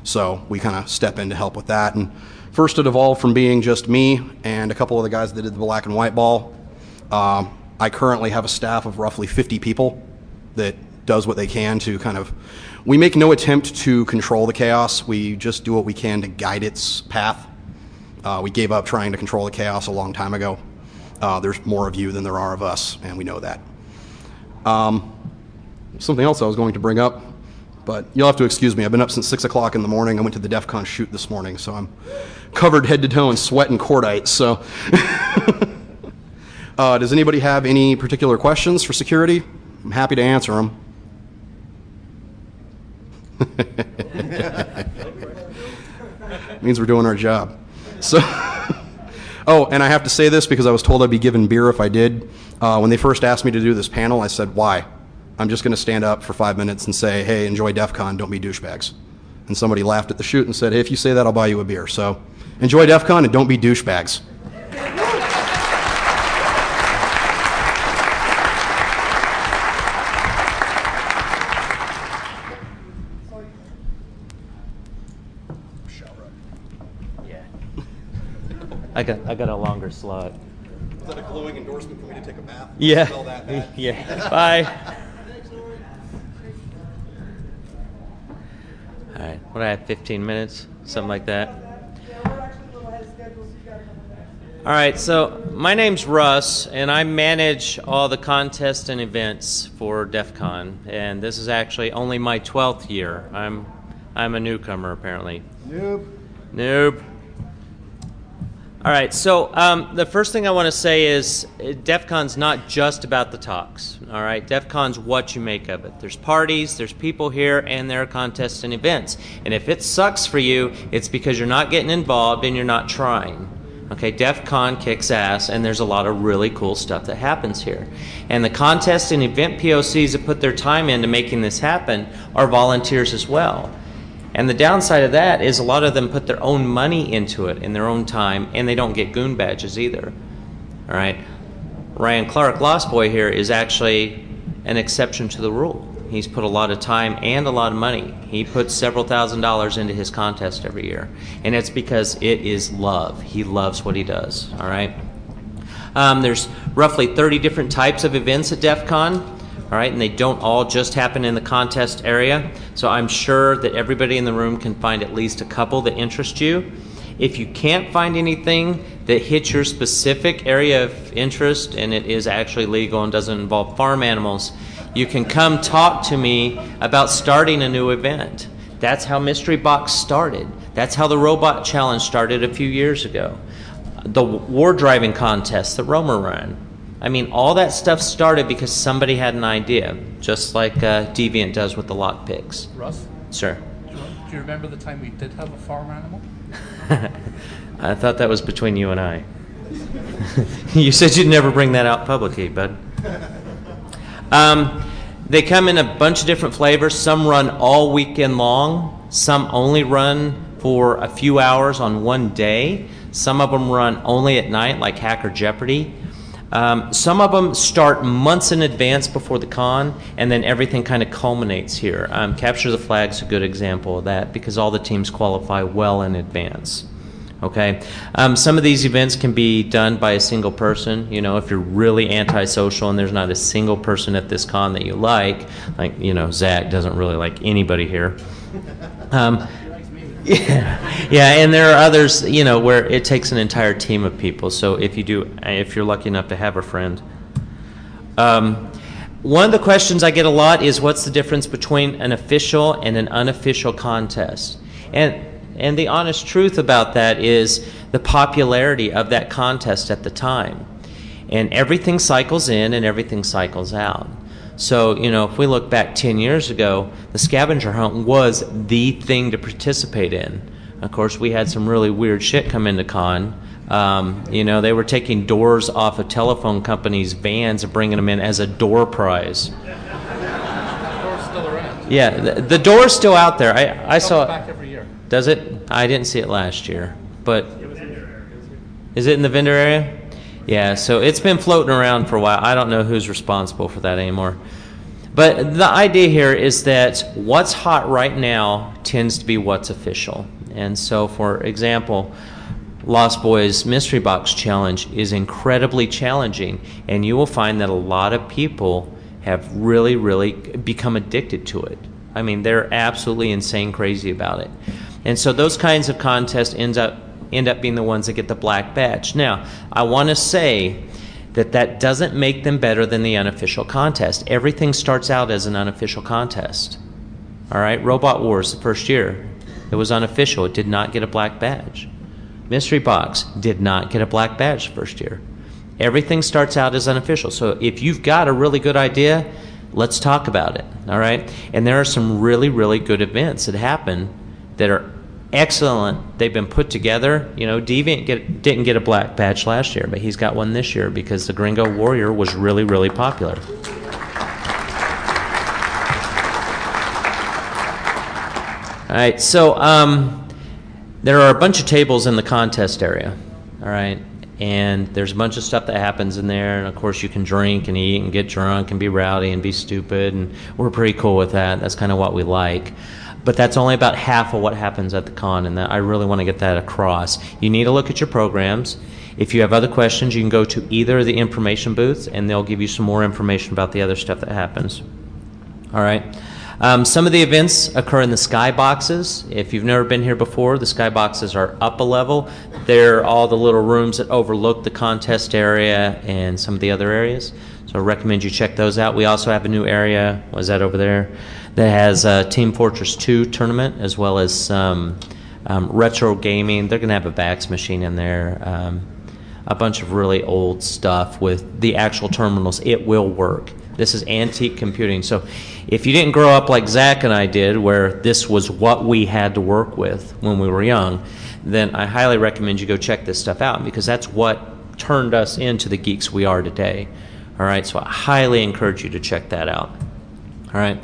So we kind of step in to help with that. And first it evolved from being just me and a couple of the guys that did the black and white ball. I currently have a staff of roughly 50 people that does what they can to we make no attempt to control the chaos, we just do what we can to guide its path. We gave up trying to control the chaos a long time ago. There's more of you than there are of us, and we know that. Something else I was going to bring up, but you'll have to excuse me. I've been up since 6 o'clock in the morning. I went to the DefCon shoot this morning, so I'm covered head to toe in sweat and cordite. So, does anybody have any particular questions for security? I'm happy to answer them. Means we're doing our job. So, oh, and I have to say this because I was told I'd be given beer if I did. When they first asked me to do this panel, I said, why? I'm just going to stand up for 5 minutes and say, hey, enjoy DefCon, don't be douchebags. And somebody laughed at the shoot and said, hey, if you say that, I'll buy you a beer. So enjoy DefCon and don't be douchebags. I got a longer slot. Is that a glowing endorsement for me to take a bath? Yeah. Smell that. Yeah. Bye. All right. What do I have? 15 minutes, something like that. All right. So my name's Russ, and I manage all the contests and events for DEF CON, and this is actually only my 12th year. I'm a newcomer apparently. Noob. All right, so the first thing I want to say is DEF CON's not just about the talks, all right? DEF CON's what you make of it. There's parties, there's people here, and there are contests and events. And if it sucks for you, it's because you're not getting involved and you're not trying. Okay, DEF CON kicks ass, and there's a lot of really cool stuff that happens here. And the contest and event POCs that put their time into making this happen are volunteers as well. And the downside of that is a lot of them put their own money into it in their own time, and they don't get goon badges either. All right, Ryan Clark, Lost Boy here, is actually an exception to the rule. He's put a lot of time and a lot of money. He puts several $1,000s into his contest every year, and it's because it is love. He loves what he does. All right. There's roughly 30 different types of events at DEF CON. All right, and they don't all just happen in the contest area. So I'm sure that everybody in the room can find at least a couple that interest you. If you can't find anything that hits your specific area of interest and it is actually legal and doesn't involve farm animals, you can come talk to me about starting a new event. That's how Mystery Box started. That's how the Robot Challenge started a few years ago. The War Driving Contest that Romer ran. I mean, all that stuff started because somebody had an idea, just like Deviant does with the lockpicks. Russ? Sir? Do you remember the time we did have a farm animal? I thought that was between you and I. You said you'd never bring that out publicly, bud. They come in a bunch of different flavors. Some run all weekend long. Some only run for a few hours on one day. Some of them run only at night, like Hacker Jeopardy. Some of them start months in advance before the con, and then everything kind of culminates here. Capture the Flag's a good example of that because all the teams qualify well in advance. Okay, some of these events can be done by a single person. You know, if you're really antisocial and there's not a single person at this con that you like, you know, Zach doesn't really like anybody here. Yeah, and there are others, you know, where it takes an entire team of people. So if you're lucky enough to have a friend. One of the questions I get a lot is what's the difference between an official and an unofficial contest? And the honest truth about that is the popularity of that contest at the time. And everything cycles in and everything cycles out. So, you know, if we look back 10 years ago, the scavenger hunt was the thing to participate in. Of course, we had some really weird shit come into con. You know, they were taking doors off of telephone companies' vans and bringing them in as a door prize. The door's still around. Yeah, the door's still out there. I saw it. Back every year. Does it? I didn't see it last year. But is it in the vendor area? Yeah, so it's been floating around for a while. I don't know who's responsible for that anymore. But the idea here is that what's hot right now tends to be what's official. And so, for example, Lost Boys Mystery Box Challenge is incredibly challenging, and you will find that a lot of people have really, really become addicted to it. I mean, they're absolutely insane crazy about it. And so those kinds of contests end up being the ones that get the black badge. Now, I want to say that doesn't make them better than the unofficial contest. Everything starts out as an unofficial contest. All right, Robot Wars, the first year, it was unofficial. It did not get a black badge. Mystery Box did not get a black badge the first year. Everything starts out as unofficial. So if you've got a really good idea, let's talk about it, all right? And there are some really, really good events that happen that are excellent. They've been put together. You know, Deviant didn't get a black badge last year, but he's got one this year because the Gringo Warrior was really, really popular. All right, so there are a bunch of tables in the contest area, all right? And there's a bunch of stuff that happens in there, and of course you can drink and eat and get drunk and be rowdy and be stupid, and we're pretty cool with that. That's kind of what we like. But that's only about half of what happens at the con, and I really want to get that across. You need to look at your programs. If you have other questions, you can go to either of the information booths, and they'll give you some more information about the other stuff that happens. All right. Some of the events occur in the skyboxes. If you've never been here before, the skyboxes are up a level. They're all the little rooms that overlook the contest area and some of the other areas. So I recommend you check those out. We also have a new area, what is that over there, that has a Team Fortress 2 tournament as well as some retro gaming. They're going to have a Vax machine in there, a bunch of really old stuff with the actual terminals. It will work. This is antique computing. So if you didn't grow up like Zach and I did, where this was what we had to work with when we were young, then I highly recommend you go check this stuff out, because that's what turned us into the geeks we are today. All right, so I highly encourage you to check that out. All right.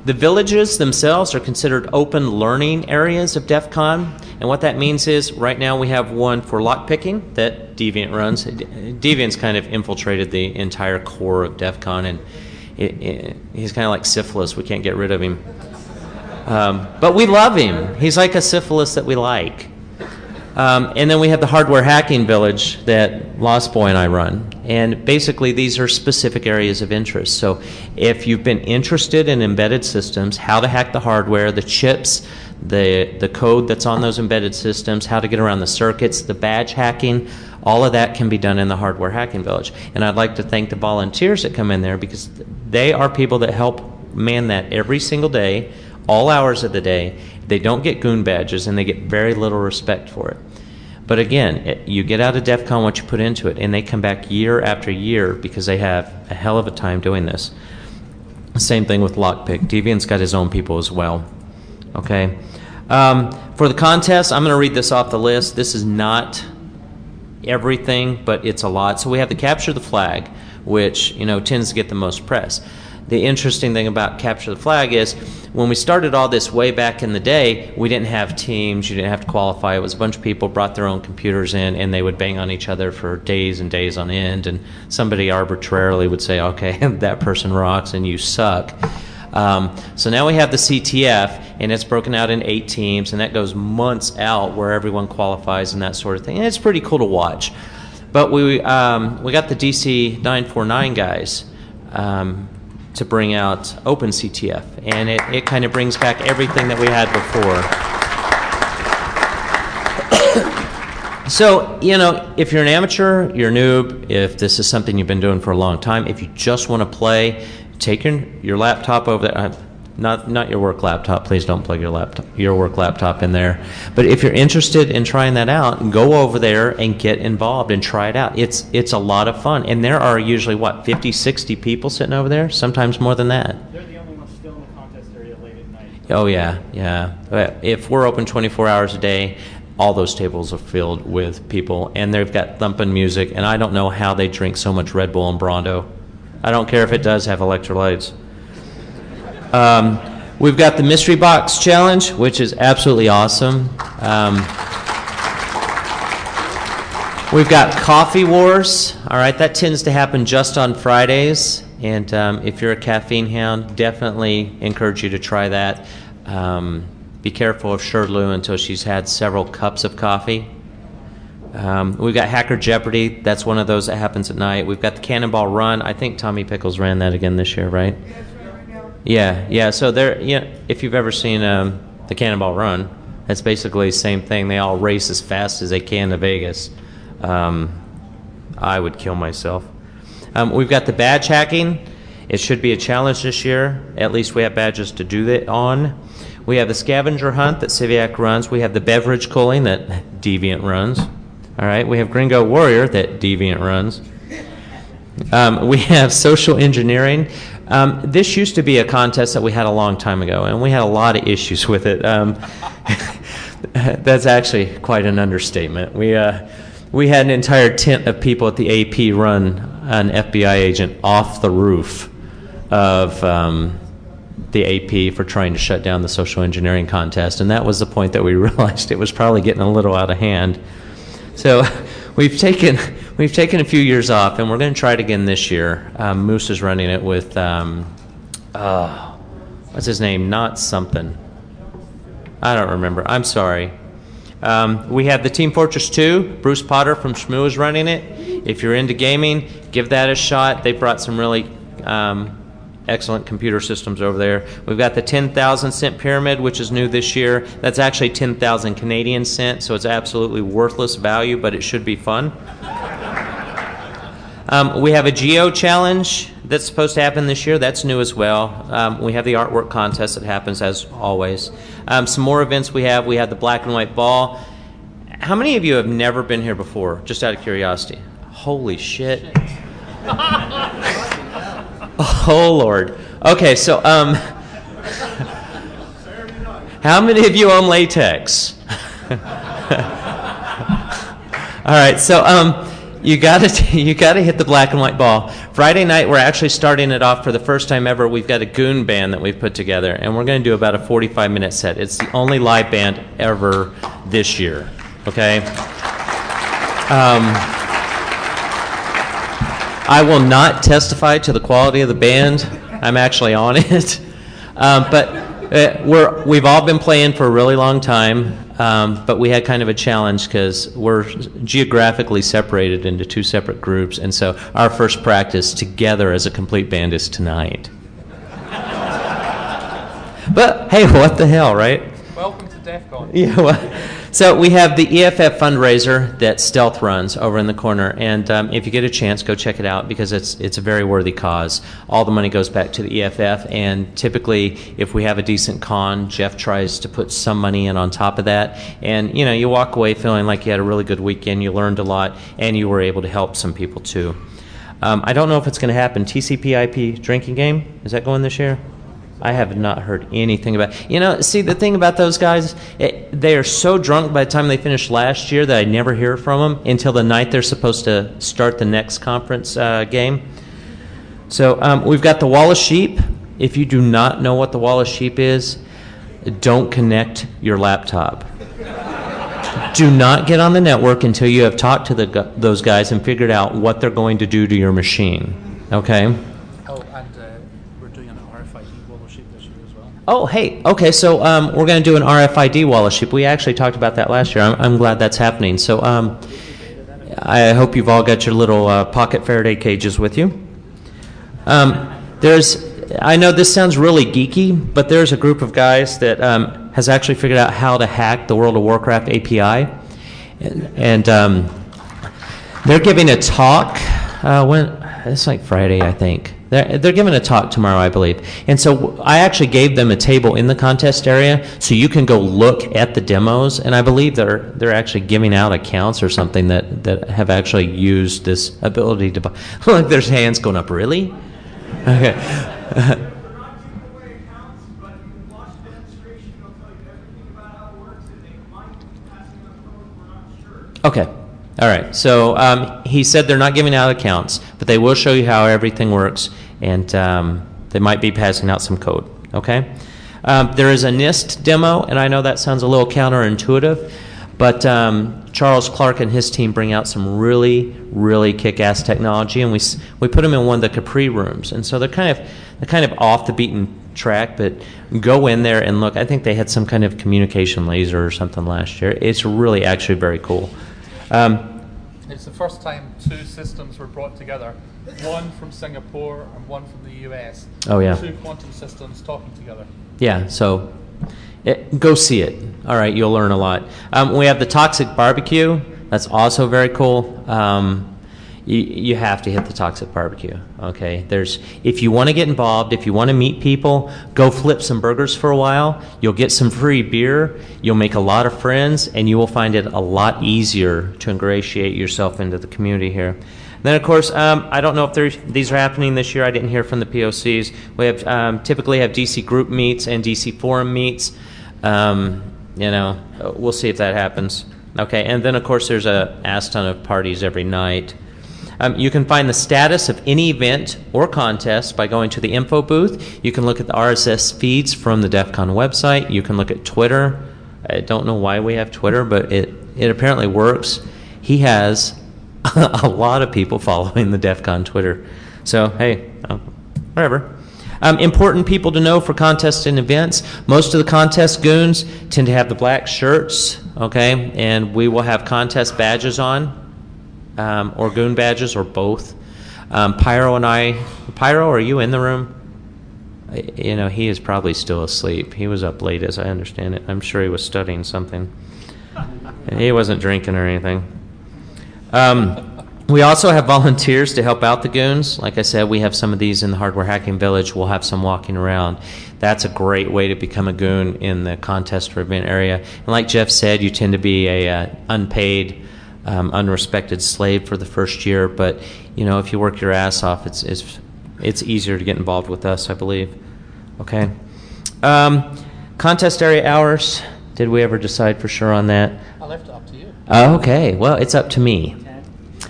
The villages themselves are considered open learning areas of DEF CON, and what that means is right now we have one for lockpicking that Deviant runs. Deviant's kind of infiltrated the entire core of DEF CON, and he's kind of like syphilis. We can't get rid of him. But we love him. He's like a syphilis that we like. And then we have the hardware hacking village that Lost Boy and I run. And basically these are specific areas of interest. So if you've been interested in embedded systems, how to hack the hardware, the chips, the code that's on those embedded systems, how to get around the circuits, the badge hacking, all of that can be done in the hardware hacking village. And I'd like to thank the volunteers that come in there, because they are people that help man that every single day, all hours of the day. They don't get goon badges, and they get very little respect for it. But again, you get out of DEF CON what you put into it, and they come back year after year because they have a hell of a time doing this. Same thing with Lockpick. Deviant's got his own people as well. Okay. For the contest, I'm going to read this off the list. This is not everything, but it's a lot. So we have the Capture the Flag, which, you know, tends to get the most press. The interesting thing about Capture the Flag is when we started all this way back in the day, we didn't have teams, you didn't have to qualify. It was a bunch of people brought their own computers in, and they would bang on each other for days and days on end, and somebody arbitrarily would say, okay, that person rocks and you suck. So now we have the CTF, and it's broken out in 8 teams, and that goes months out where everyone qualifies and that sort of thing. And it's pretty cool to watch. But we got the DC 949 guys to bring out OpenCTF, and it kind of brings back everything that we had before. So, you know, if you're an amateur, you're a noob, if this is something you've been doing for a long time, if you just want to play, take your laptop over there. Not your work laptop. Please don't plug your work laptop in there. But if you're interested in trying that out, go over there and get involved and try it out. It's a lot of fun. And there are usually, what, 50, 60 people sitting over there? Sometimes more than that. They're the only ones still in the contest area late at night. Oh, yeah, yeah. If we're open 24 hours a day, all those tables are filled with people. And they've got thumping music. And I don't know how they drink so much Red Bull and Brawndo. I don't care if it does have electrolytes. We've got the Mystery Box Challenge, which is absolutely awesome. We've got Coffee Wars. All right, that tends to happen just on Fridays. And if you're a caffeine hound, definitely encourage you to try that. Be careful of Shirley until she's had several cups of coffee. We've got Hacker Jeopardy. That's one of those that happens at night. We've got the Cannonball Run. I think Tommy Pickles ran that again this year, right? Yeah. So there, if you've ever seen the Cannonball Run, that's basically the same thing. They all race as fast as they can to Vegas. I would kill myself. We've got the badge hacking. It should be a challenge this year. At least we have badges to do that on. We have the scavenger hunt that Siviak runs. We have the beverage cooling that Deviant runs. All right. We have Gringo Warrior that Deviant runs. We have social engineering. This used to be a contest that we had a long time ago, and we had a lot of issues with it. That's actually quite an understatement. We had an entire tent of people at the AP run an FBI agent off the roof of the AP for trying to shut down the social engineering contest, and that was the point that we realized it was probably getting a little out of hand. So we've taken a few years off, and we're going to try it again this year. Moose is running it with what's his name? Not something. I don't remember. I'm sorry. We have the Team Fortress 2. Bruce Potter from Shmoo is running it. If you're into gaming, give that a shot. They brought some really excellent computer systems over there. We've got the 10,000 cent pyramid, which is new this year. That's actually 10,000 Canadian cents, so it's absolutely worthless value, but it should be fun. We have a Geo challenge that's supposed to happen this year. That's new as well. We have the artwork contest that happens as always. Some more events we have. We have the black and white ball. How many of you have never been here before, just out of curiosity? Holy shit. Oh, Lord. Okay, so how many of you own latex? All right, so you gotta hit the black and white ball. Friday night, we're actually starting it off for the first time ever. We've got a goon band that we've put together, and we're going to do about a 45-minute set. It's the only live band ever this year, okay? I will not testify to the quality of the band. I'm actually on it. But we've all been playing for a really long time, but we had kind of a challenge because we're geographically separated into two separate groups, and so our first practice together as a complete band is tonight. But hey, what the hell, right? Welcome to DefCon. Yeah, well, so we have the EFF fundraiser that Stealth runs over in the corner, and if you get a chance, go check it out because it's a very worthy cause. All the money goes back to the EFF, and typically, if we have a decent con, Jeff tries to put some money in on top of that, and you walk away feeling like you had a really good weekend, you learned a lot, and you were able to help some people too. I don't know if it's going to happen. TCP/IP drinking game, is that going this year? I have not heard anything about it. See, the thing about those guys, they are so drunk by the time they finish last year that I never hear from them until the night they're supposed to start the next conference game. So we've got the wall of sheep. If you do not know what the wall of sheep is, don't connect your laptop. Do not get on the network until you have talked to those guys and figured out what they're going to do to your machine. Okay? Oh, hey, okay, so we're going to do an RFID wall of sheep. We actually talked about that last year. I'm glad that's happening. So I hope you've all got your little pocket Faraday cages with you. I know this sounds really geeky, but there's a group of guys that has actually figured out how to hack the World of Warcraft API. And they're giving a talk, it's like Friday, I think. They're giving a talk tomorrow, I believe. And so I actually gave them a table in the contest area so you can go look at the demos. And I believe they're actually giving out accounts or something that have actually used this ability to buy. Look, there's hands going up. Really? Okay. Okay. All right, so he said they're not giving out accounts, but they will show you how everything works, and they might be passing out some code, okay? There is a NIST demo, and I know that sounds a little counterintuitive, but Charles Clark and his team bring out some really, really kick-ass technology, and we put them in one of the Capri rooms, and so they're kind of off the beaten track, but go in there and look. I think they had some kind of communication laser or something last year. It's really actually very cool. It's the first time two systems were brought together, one from Singapore and one from the US. Oh, yeah. Two quantum systems talking together. Yeah, so go see it. All right, you'll learn a lot. We have the Toxic Barbecue. That's also very cool. you have to hit the Toxic Barbecue, okay? If you want to get involved, if you want to meet people, go flip some burgers for a while. You'll get some free beer. You'll make a lot of friends, and you will find it a lot easier to ingratiate yourself into the community here. Then, of course, I don't know if these are happening this year. I didn't hear from the POCs. We have typically have DC group meets and DC forum meets. We'll see if that happens. Okay, and then, of course, there's a ass ton of parties every night. You can find the status of any event or contest by going to the info booth. You can look at the RSS feeds from the DEF CON website. You can look at Twitter. I don't know why we have Twitter, but it apparently works. He has a lot of people following the DEF CON Twitter. So, hey, whatever. Important people to know for contests and events. Most of the contest goons tend to have the black shirts, okay, and we will have contest badges on. Or goon badges, or both. Pyro, are you in the room? He is probably still asleep. He was up late, as I understand it. I'm sure he was studying something. He wasn't drinking or anything. We also have volunteers to help out the goons. Like I said, we have some of these in the Hardware Hacking Village. We'll have some walking around. That's a great way to become a goon in the contest or event area. And like Jeff said, you tend to be a unpaid, unrespected slave for the first year, but if you work your ass off, it's easier to get involved with us, I believe. Okay. Contest area hours. Did we ever decide for sure on that? I left it up to you. Okay. Well, it's up to me.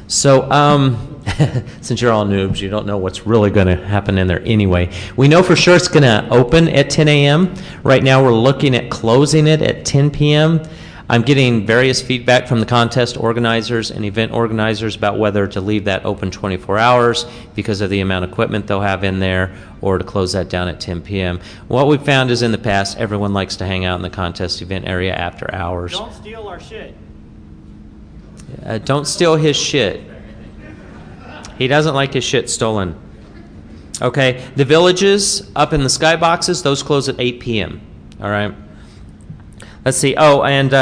So, since you're all noobs, you don't know what's really going to happen in there anyway. We know for sure it's going to open at 10 a.m. Right now, we're looking at closing it at 10 p.m. I'm getting various feedback from the contest organizers and event organizers about whether to leave that open 24 hours because of the amount of equipment they'll have in there, or to close that down at 10 p.m. What we've found is in the past, everyone likes to hang out in the contest event area after hours. Don't steal our shit. Don't steal his shit. He doesn't like his shit stolen. Okay, the villages up in the skyboxes, those close at 8 p.m. All right. Let's see. Oh, and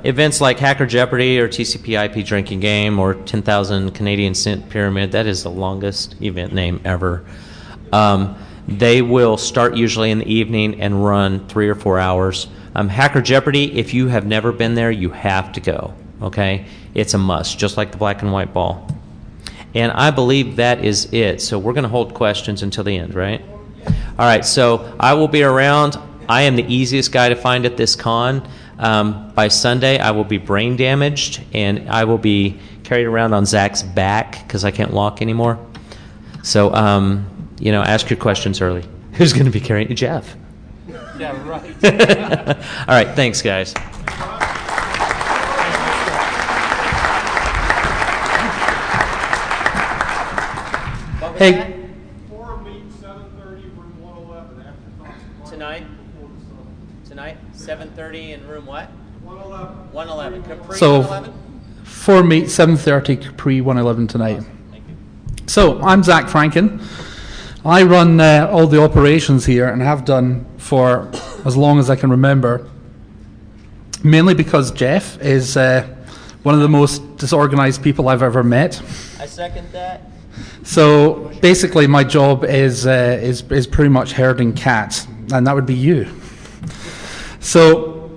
events like Hacker Jeopardy or TCP/IP Drinking Game or 10,000 Canadian Cent Pyramid, that is the longest event name ever. They will start usually in the evening and run 3 or 4 hours. Hacker Jeopardy, if you have never been there, you have to go. Okay? It's a must, just like the black and white ball. And I believe that is it. So we're going to hold questions until the end, right? All right, so I will be around. I am the easiest guy to find at this con. By Sunday, I will be brain damaged, and I will be carried around on Zach's back because I can't walk anymore. So, ask your questions early. Who's going to be carrying? Jeff. Yeah, right. All right, thanks, guys. Hey. Tonight, 7:30 in room what? 111. 111. Capri So, 111? 4 meet, 7:30, Capri 111 tonight. Thank you. So, I'm Zach Franken. I run all the operations here and have done for as long as I can remember. Mainly because Jeff is one of the most disorganized people I've ever met. I second that. So basically, my job is pretty much herding cats, and that would be you. So,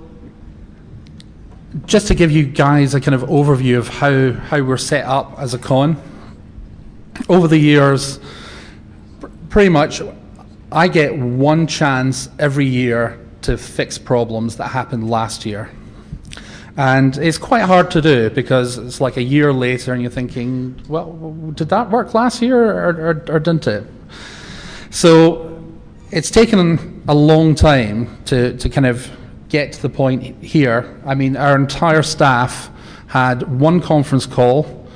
just to give you guys a kind of overview of how we're set up as a con. Over the years, pretty much, I get one chance every year to fix problems that happened last year. And it's quite hard to do because it's like a year later and you're thinking, well, did that work last year or didn't it? So it's taken a long time to kind of get to the point here. I mean, our entire staff had one conference call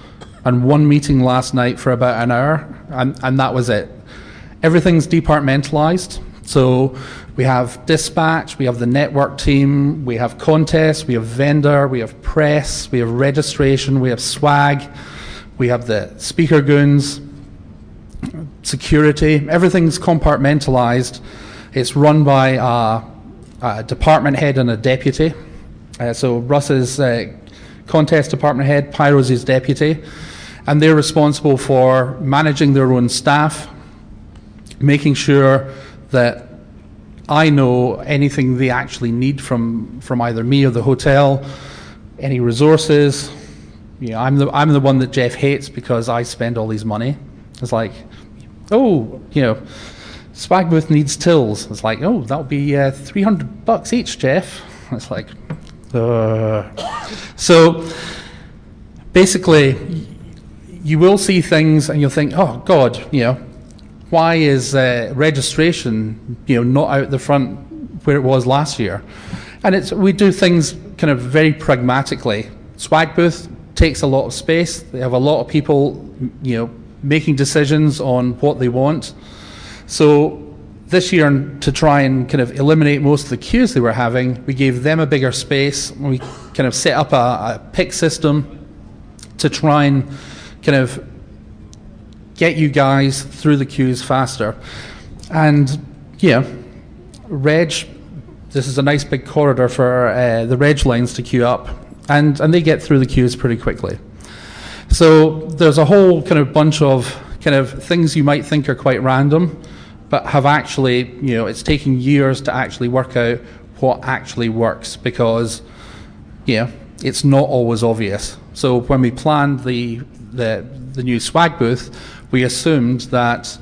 and one meeting last night for about an hour, and that was it. Everything's departmentalized. So we have dispatch, we have the network team, we have contests, we have vendor, we have press, we have registration, we have swag, we have the speaker goons, security. Everything's compartmentalized. It's run by a department head and a deputy. So Russ is contest department head, Pyro's his deputy. and they're responsible for managing their own staff, making sure that I know anything they actually need from either me or the hotel, any resources. You know, I'm the one that Jeff hates because I spend all these money. It's like, oh, you know, swag booth needs tills. It's like, oh, that'll be $300 each, Jeff. It's like, So basically, you will see things and you'll think, oh God, you know, why is registration, you know, not out the front where it was last year? And we do things kind of very pragmatically. Swag booth takes a lot of space. They have a lot of people, you know, making decisions on what they want. So this year, to try and kind of eliminate most of the queues they were having, we gave them a bigger space. We kind of set up a pick system to try and kind of get you guys through the queues faster. And yeah, reg, this is a nice big corridor for the reg lines to queue up, and they get through the queues pretty quickly. So there's a whole kind of bunch of kind of things you might think are quite random, but have actually, you know, it's taking years to actually work out what actually works, because, yeah, it's not always obvious. So when we planned the new swag booth, we assumed that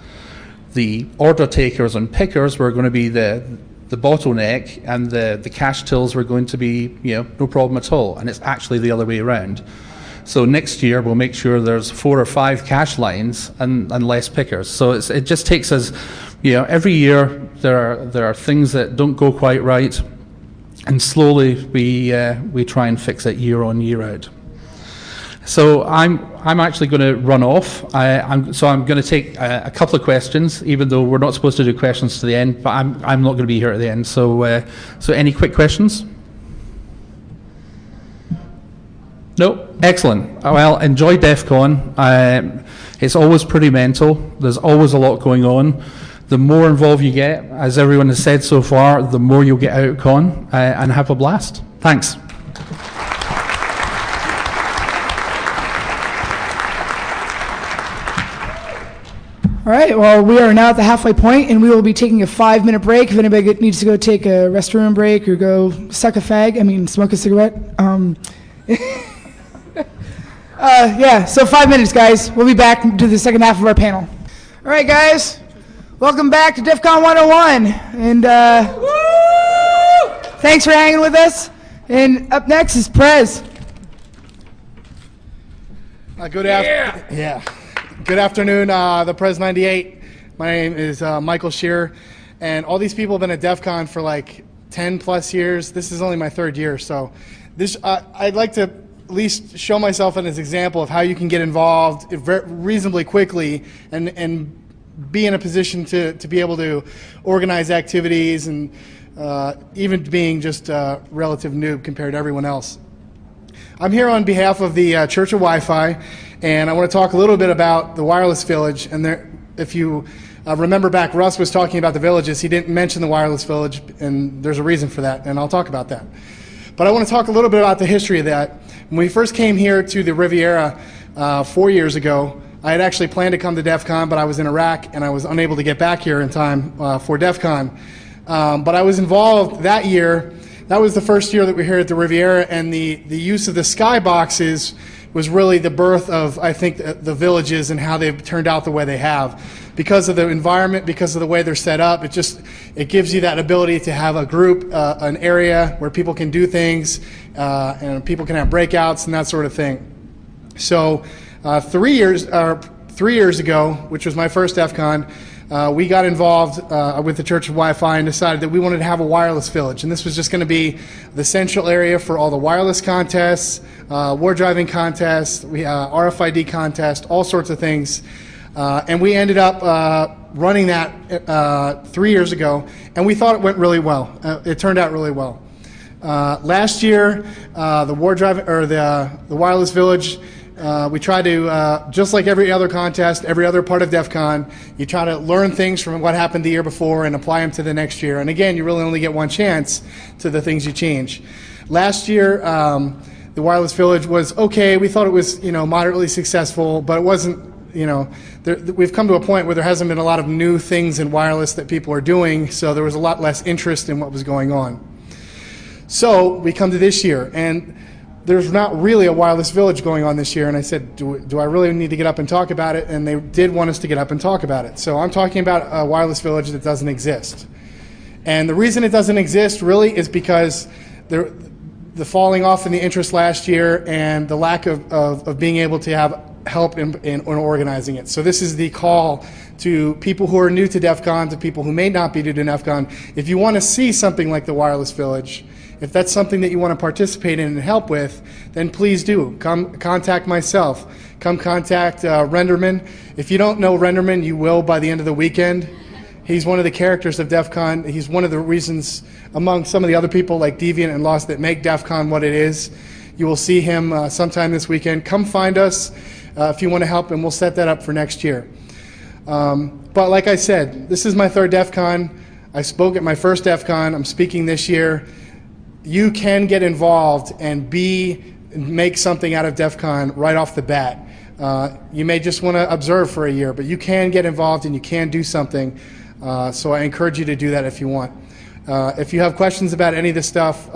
the order takers and pickers were going to be the bottleneck, and the cash tills were going to be, you know, no problem at all. And it's actually the other way around. So next year we'll make sure there's 4 or 5 cash lines and less pickers. So it just takes us, you know, every year there are things that don't go quite right, and slowly we try and fix it year on year out. So I'm actually going to run off. I'm going to take a couple of questions, even though we're not supposed to do questions to the end. But I'm not going to be here at the end. So any quick questions? No? Excellent. Well, enjoy DefCon. It's always pretty mental. There's always a lot going on. The more involved you get, as everyone has said so far, the more you'll get out of con, and have a blast. Thanks. All right, well, we are now at the halfway point, and we will be taking a 5-minute break. If anybody needs to go take a restroom break or go suck a fag, smoke a cigarette. Yeah, so 5 minutes, guys. We'll be back to the second half of our panel. All right, guys, welcome back to DefCon 101, and thanks for hanging with us. And up next is Prez. Good afternoon, the Prez 98. My name is Michael Shearer, and all these people have been at DefCon for like 10 plus years. This is only my 3rd year, so this I'd like to at least show myself as an example of how you can get involved reasonably quickly and be in a position to be able to organize activities, and even being just a relative noob compared to everyone else. I'm here on behalf of the Church of Wi-Fi, and I want to talk a little bit about the Wireless Village. And if you remember back, Russ was talking about the villages. He didn't mention the Wireless Village, and there's a reason for that, and I'll talk about that. But I want to talk a little bit about the history of that. When we first came here to the Riviera 4 years ago, I had actually planned to come to DefCon, but I was in Iraq, and I was unable to get back here in time for DefCon. But I was involved that year. That was the first year that we were here at the Riviera, and the use of the skyboxes was really the birth of, I think, the villages and how they've turned out the way they have. Because of the environment, because of the way they're set up, it gives you that ability to have a group, an area where people can do things, and people can have breakouts and that sort of thing. So 3 years ago, which was my first DefCon, we got involved with the Church of Wi-Fi and decided that we wanted to have a wireless village. And this was just going to be the central area for all the wireless contests, war driving contests, RFID contests, all sorts of things. And we ended up running that 3 years ago, and we thought it went really well. It turned out really well. Last year, the war driving, or the wireless village, we try to, just like every other contest, every other part of DefCon, you try to learn things from what happened the year before and apply them to the next year. And again, you really only get one chance to the things you change. Last year, The wireless village was okay. We thought it was, moderately successful, but it wasn't, we've come to a point where there hasn't been a lot of new things in wireless that people are doing, so there was a lot less interest in what was going on. So we come to this year, and there's not really a wireless village going on this year, and I said, do I really need to get up and talk about it? And they did want us to get up and talk about it. So I'm talking about a wireless village that doesn't exist. And the reason it doesn't exist really is because the falling off in the interest last year and the lack of being able to have help in organizing it. So this is the call to people who are new to DEF CON, to people who may not be new to DEF CON. If you want to see something like the wireless village, if that's something that you want to participate in and help with, then please do. Come contact myself. Come contact Renderman. If you don't know Renderman, you will by the end of the weekend. He's one of the characters of DEF CON. He's one of the reasons, among some of the other people like Deviant and Lost, that make DEF CON what it is. You will see him sometime this weekend. Come find us if you want to help, and we'll set that up for next year. But like I said, this is my third DEF CON. I spoke at my first DEF CON. I'm speaking this year. You can get involved and make something out of DEF CON right off the bat. You may just want to observe for a year, but you can get involved and you can do something. So I encourage you to do that if you want. If you have questions about any of this stuff,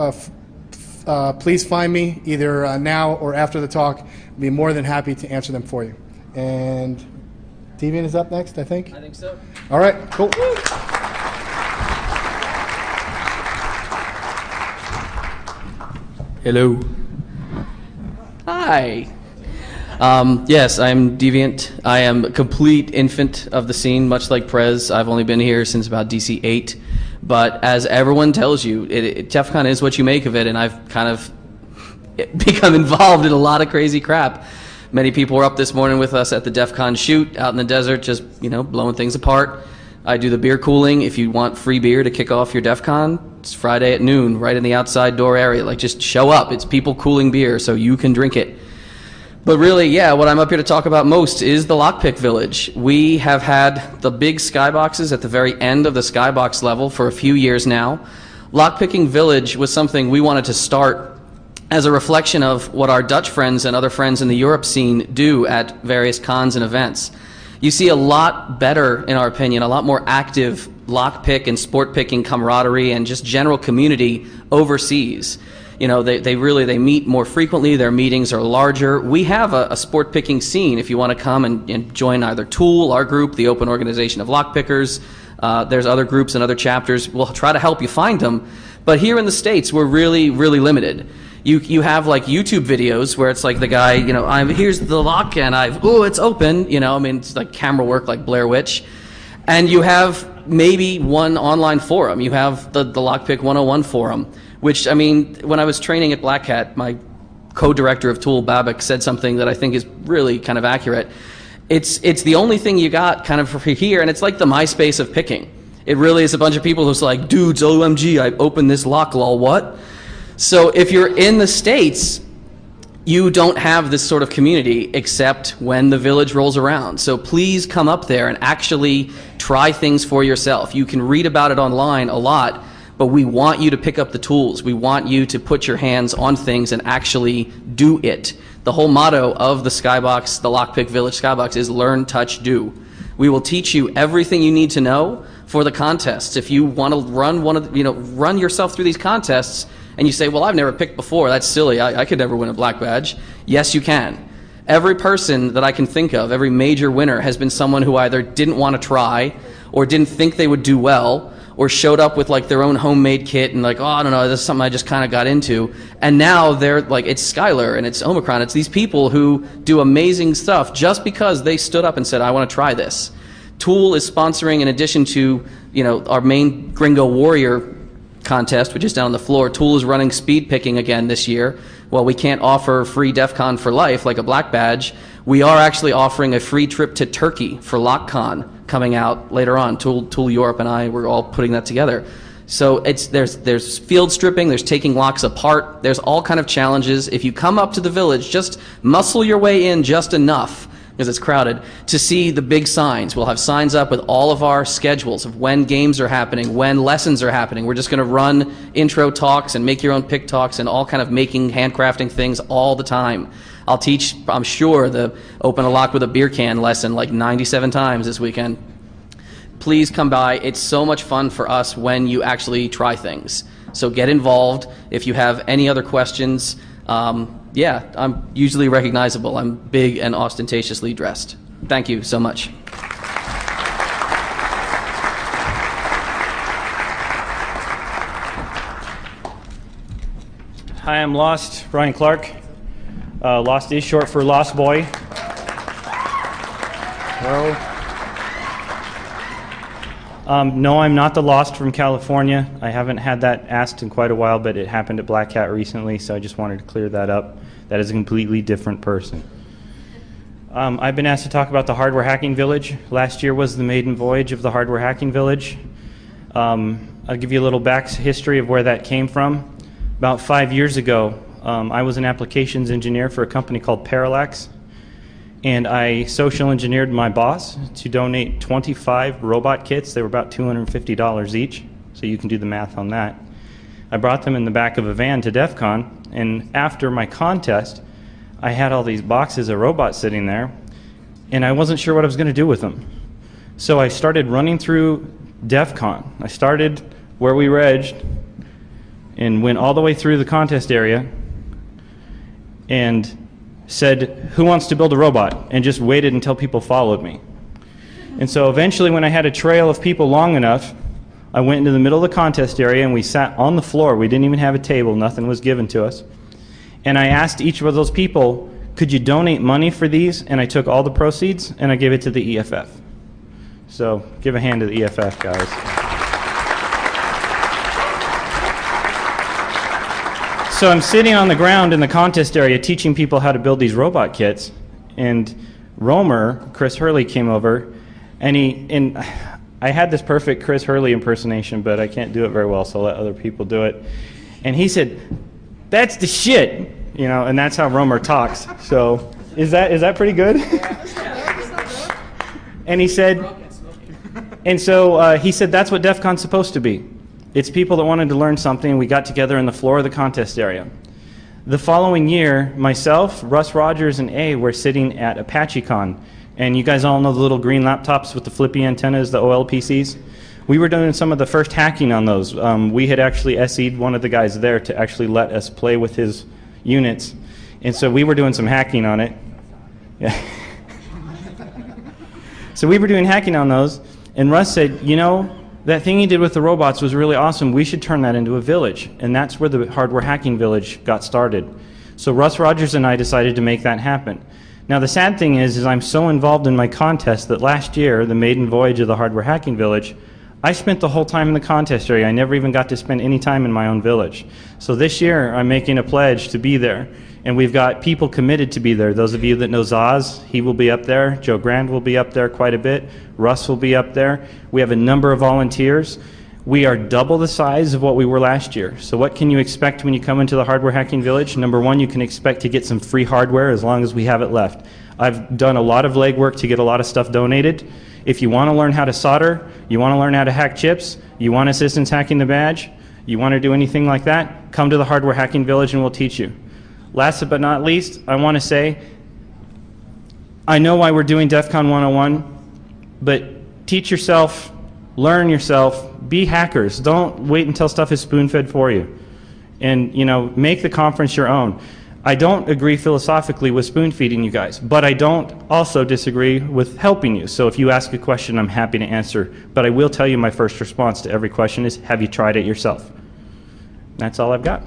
please find me either now or after the talk. I'll be more than happy to answer them for you. And Deviant is up next, I think? I think so. All right, cool. Hello. Hi. Yes, I'm Deviant. I am a complete infant of the scene, much like Prez. I've only been here since about DC 8. But as everyone tells you, DEF CON is what you make of it, and I've kind of become involved in a lot of crazy crap. Many people were up this morning with us at the DEF CON shoot out in the desert, just, blowing things apart. I do the beer cooling. If you want free beer to kick off your DEF CON, it's Friday at noon, right in the outside door area. Like, just show up. It's people cooling beer so you can drink it. But really, yeah, what I'm up here to talk about most is the Lockpick Village. We have had the big skyboxes at the very end of the skybox level for a few years now. Lockpicking Village was something we wanted to start as a reflection of what our Dutch friends and other friends in the Europe scene do at various cons and events. You see a lot better, in our opinion, a lot more active lockpick and sport picking camaraderie and just general community overseas. They meet more frequently, their meetings are larger. We have a sport picking scene if you want to come and join either Tool, our group, the Open Organization of Lockpickers. There's other groups and other chapters. We'll try to help you find them. But here in the States, we're really, really limited. You have like YouTube videos where it's like the guy, here's the lock and it's open, it's like camera work like Blair Witch. And you have maybe one online forum. You have the Lockpick 101 forum, which, when I was training at Black Hat, my co-director of Tool, Babak, said something that I think is really kind of accurate. It's the only thing you got kind of for here, and it's like the MySpace of picking. It really is a bunch of people who's like, dudes, OMG, I opened this lock, lol, what? So if you're in the States, you don't have this sort of community except when the village rolls around. So please come up there and actually try things for yourself. You can read about it online a lot, but we want you to pick up the tools. We want you to put your hands on things and actually do it. The whole motto of the Skybox, the Lockpick Village Skybox, is learn, touch, do. We will teach you everything you need to know for the contests. If you want to run yourself through these contests, and you say, well, I've never picked before, that's silly, I could never win a black badge. Yes, you can. Every person that I can think of, every major winner, has been someone who either didn't want to try, or didn't think they would do well, or showed up with like their own homemade kit and like, oh, I don't know, this is something I just kind of got into. And now they're like, it's Skylar and it's Omicron. It's these people who do amazing stuff just because they stood up and said, I want to try this. Tool is sponsoring, in addition to our main Gringo Warrior contest, which is down on the floor. Tool is running speed picking again this year. While we can't offer free DEF CON for life like a black badge, we are actually offering a free trip to Turkey for LockCon coming out later on. Tool Europe and I, we're all putting that together. So there's field stripping, there's taking locks apart, there's all kind of challenges. If you come up to the village, just muscle your way in just enough. because it's crowded, to see the big signs. We'll have signs up with all of our schedules of when games are happening, when lessons are happening. We're just going to run intro talks and make your own pick talks and all kind of making, handcrafting things all the time. I'll teach, I'm sure, the open a lock with a beer can lesson like 97 times this weekend. Please come by. It's so much fun for us when you actually try things. So get involved. If you have any other questions, yeah, I'm usually recognizable. I'm big and ostentatiously dressed. Thank you so much. Hi, I'm Lost, Brian Clark. Lost is short for Lost Boy. Hello. No, I'm not the Lost from California. I haven't had that asked in quite a while, but it happened at Black Hat recently, so I just wanted to clear that up. That is a completely different person. I've been asked to talk about the Hardware Hacking Village. Last year was the maiden voyage of the Hardware Hacking Village. I'll give you a little back history of where that came from. About 5 years ago, I was an applications engineer for a company called Parallax, and I social engineered my boss to donate 25 robot kits. They were about $250 each, so you can do the math on that. I brought them in the back of a van to DEF CON, and after my contest, I had all these boxes of robots sitting there, and I wasn't sure what I was going to do with them. So I started running through DEF CON. I started where we regged and went all the way through the contest area and said, who wants to build a robot? And just waited until people followed me. And so eventually, when I had a trail of people long enough, I went into the middle of the contest area and we sat on the floor. We didn't even have a table. Nothing was given to us. And I asked each of those people, could you donate money for these? And I took all the proceeds and I gave it to the EFF. So give a hand to the EFF, guys. So I'm sitting on the ground in the contest area teaching people how to build these robot kits, and Romer, Chris Hurley, came over, and I had this perfect Chris Hurley impersonation, but I can't do it very well, so I'll let other people do it. And he said, "That's the shit," you know, and that's how Romer talks. So is that pretty good? And he said, he said that's what DEF CON's supposed to be. It's people that wanted to learn something, and we got together in the floor of the contest area. The following year, myself, Russ Rogers, and A were sitting at ApacheCon, and you guys all know the little green laptops with the flippy antennas, the OLPCs? We were doing some of the first hacking on those. We had actually SE'd one of the guys there to actually let us play with his units, and so we were doing some hacking on it. Yeah. So we were doing hacking on those, and Russ said, you know, that thing he did with the robots was really awesome. We should turn that into a village. And that's where the Hardware Hacking Village got started. So Russ Rogers and I decided to make that happen. Now the sad thing is I'm so involved in my contest that last year, the maiden voyage of the Hardware Hacking Village, I spent the whole time in the contest area. I never even got to spend any time in my own village. So this year I'm making a pledge to be there. And we've got people committed to be there. Those of you that know Zaz, he will be up there. Joe Grand will be up there quite a bit. Russ will be up there. We have a number of volunteers. We are double the size of what we were last year. So what can you expect when you come into the Hardware Hacking Village? Number one, you can expect to get some free hardware as long as we have it left. I've done a lot of legwork to get a lot of stuff donated. If you want to learn how to solder, you want to learn how to hack chips, you want assistance hacking the badge, you want to do anything like that, come to the Hardware Hacking Village and we'll teach you. Last but not least, I want to say, I know why we're doing DEF CON 101, but teach yourself, learn yourself, be hackers. Don't wait until stuff is spoon-fed for you. And, you know, make the conference your own. I don't agree philosophically with spoon-feeding you guys, but I don't also disagree with helping you. So if you ask a question, I'm happy to answer. But I will tell you my first response to every question is, have you tried it yourself? That's all I've got.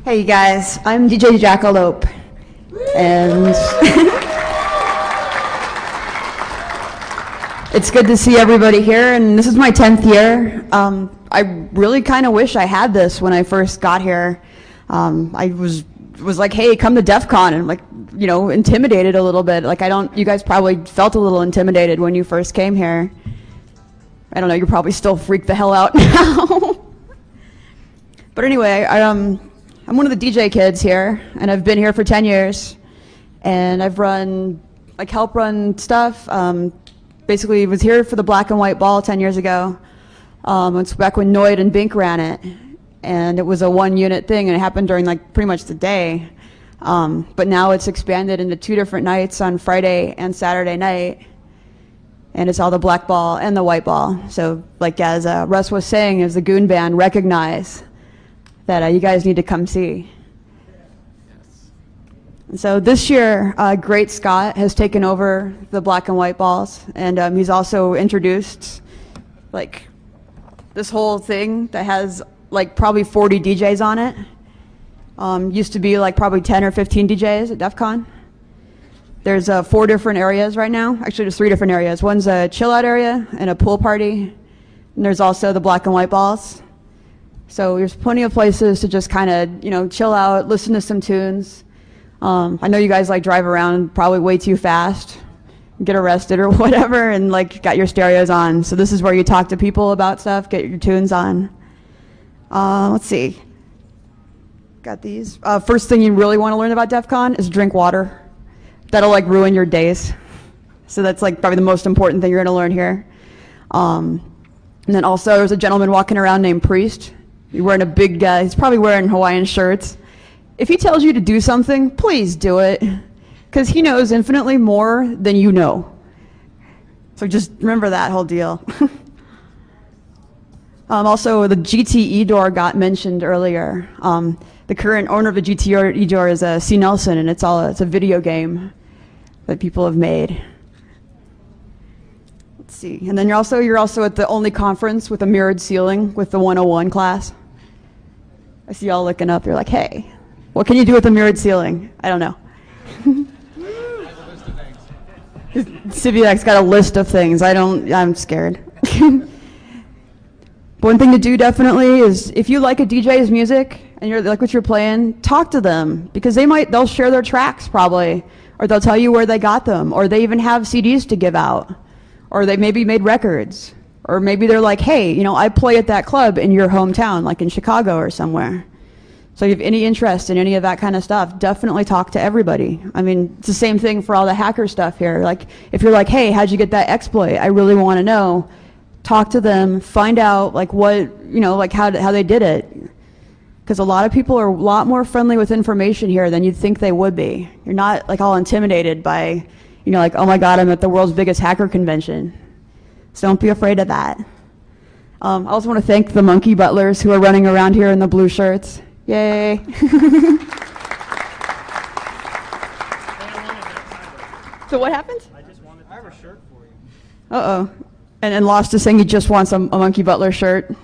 Hey guys, I'm DJ Jackalope, and it's good to see everybody here, and this is my 10th year. I really kind of wish I had this when I first got here. I was like, hey, come to DEF CON, and I'm like, you know, intimidated a little bit. Like you guys probably felt a little intimidated when you first came here. I don't know, you're probably still freaked the hell out now. But anyway, I'm one of the DJ kids here, and I've been here for 10 years. And I've run, like, help run stuff. Basically, was here for the Black and White Ball 10 years ago. It's back when Noid and Bink ran it. And it was a 1-unit thing, and it happened during, like, pretty much the day. But now it's expanded into 2 different nights on Friday and Saturday night. And it's all the black ball and the white ball. So, like, as Russ was saying, as the Goon Band, recognize that you guys need to come see. And so this year, Great Scott has taken over the black and white balls, and he's also introduced, like, this whole thing that has, like, probably 40 DJs on it. Used to be, like, probably 10 or 15 DJs at DEF CON. There's 4 different areas right now. Actually, there's 3 different areas. One's a chill-out area and a pool party, and there's also the black and white balls. So there's plenty of places to just kind of, you know, chill out, listen to some tunes. I know you guys like drive around probably way too fast, get arrested or whatever, and like got your stereos on. So this is where you talk to people about stuff, get your tunes on. Let's see. Got these. First thing you really want to learn about DEF CON is drink water. That'll like ruin your days. So that's like probably the most important thing you're going to learn here. And then also there's a gentleman walking around named Priest. He's wearing a big, he's probably wearing Hawaiian shirts. If he tells you to do something, please do it, because he knows infinitely more than you know. So just remember that whole deal. Also, the GTE door got mentioned earlier. The current owner of the GTE door is C. Nelson, and it's a video game that people have made. Let's see, and then you're also at the only conference with a mirrored ceiling with the 101 class. I see y'all looking up. You're like, hey. What can you do with a mirrored ceiling? I don't know. Siviak's got a list of things. I'm scared. One thing to do definitely is if you like a DJ's music and you like what you're playing, talk to them, because they'll share their tracks probably, or they'll tell you where they got them, or they even have CDs to give out, or they maybe made records, or maybe they're like, hey, you know, I play at that club in your hometown, like in Chicago or somewhere. So if you have any interest in any of that kind of stuff, definitely talk to everybody. I mean, it's the same thing for all the hacker stuff here. Like, if you're like, hey, how'd you get that exploit? I really want to know. Talk to them, find out, like, what, you know, like, how they did it. Because a lot of people are a lot more friendly with information here than you'd think they would be. You're not, like, all intimidated by, you know, like, oh, my God, I'm at the world's biggest hacker convention. So don't be afraid of that. I also want to thank the monkey butlers who are running around here in the blue shirts. Yay. So what happened? I have a shirt for you. Uh-oh. And Lost is saying he just wants a Monkey Butler shirt.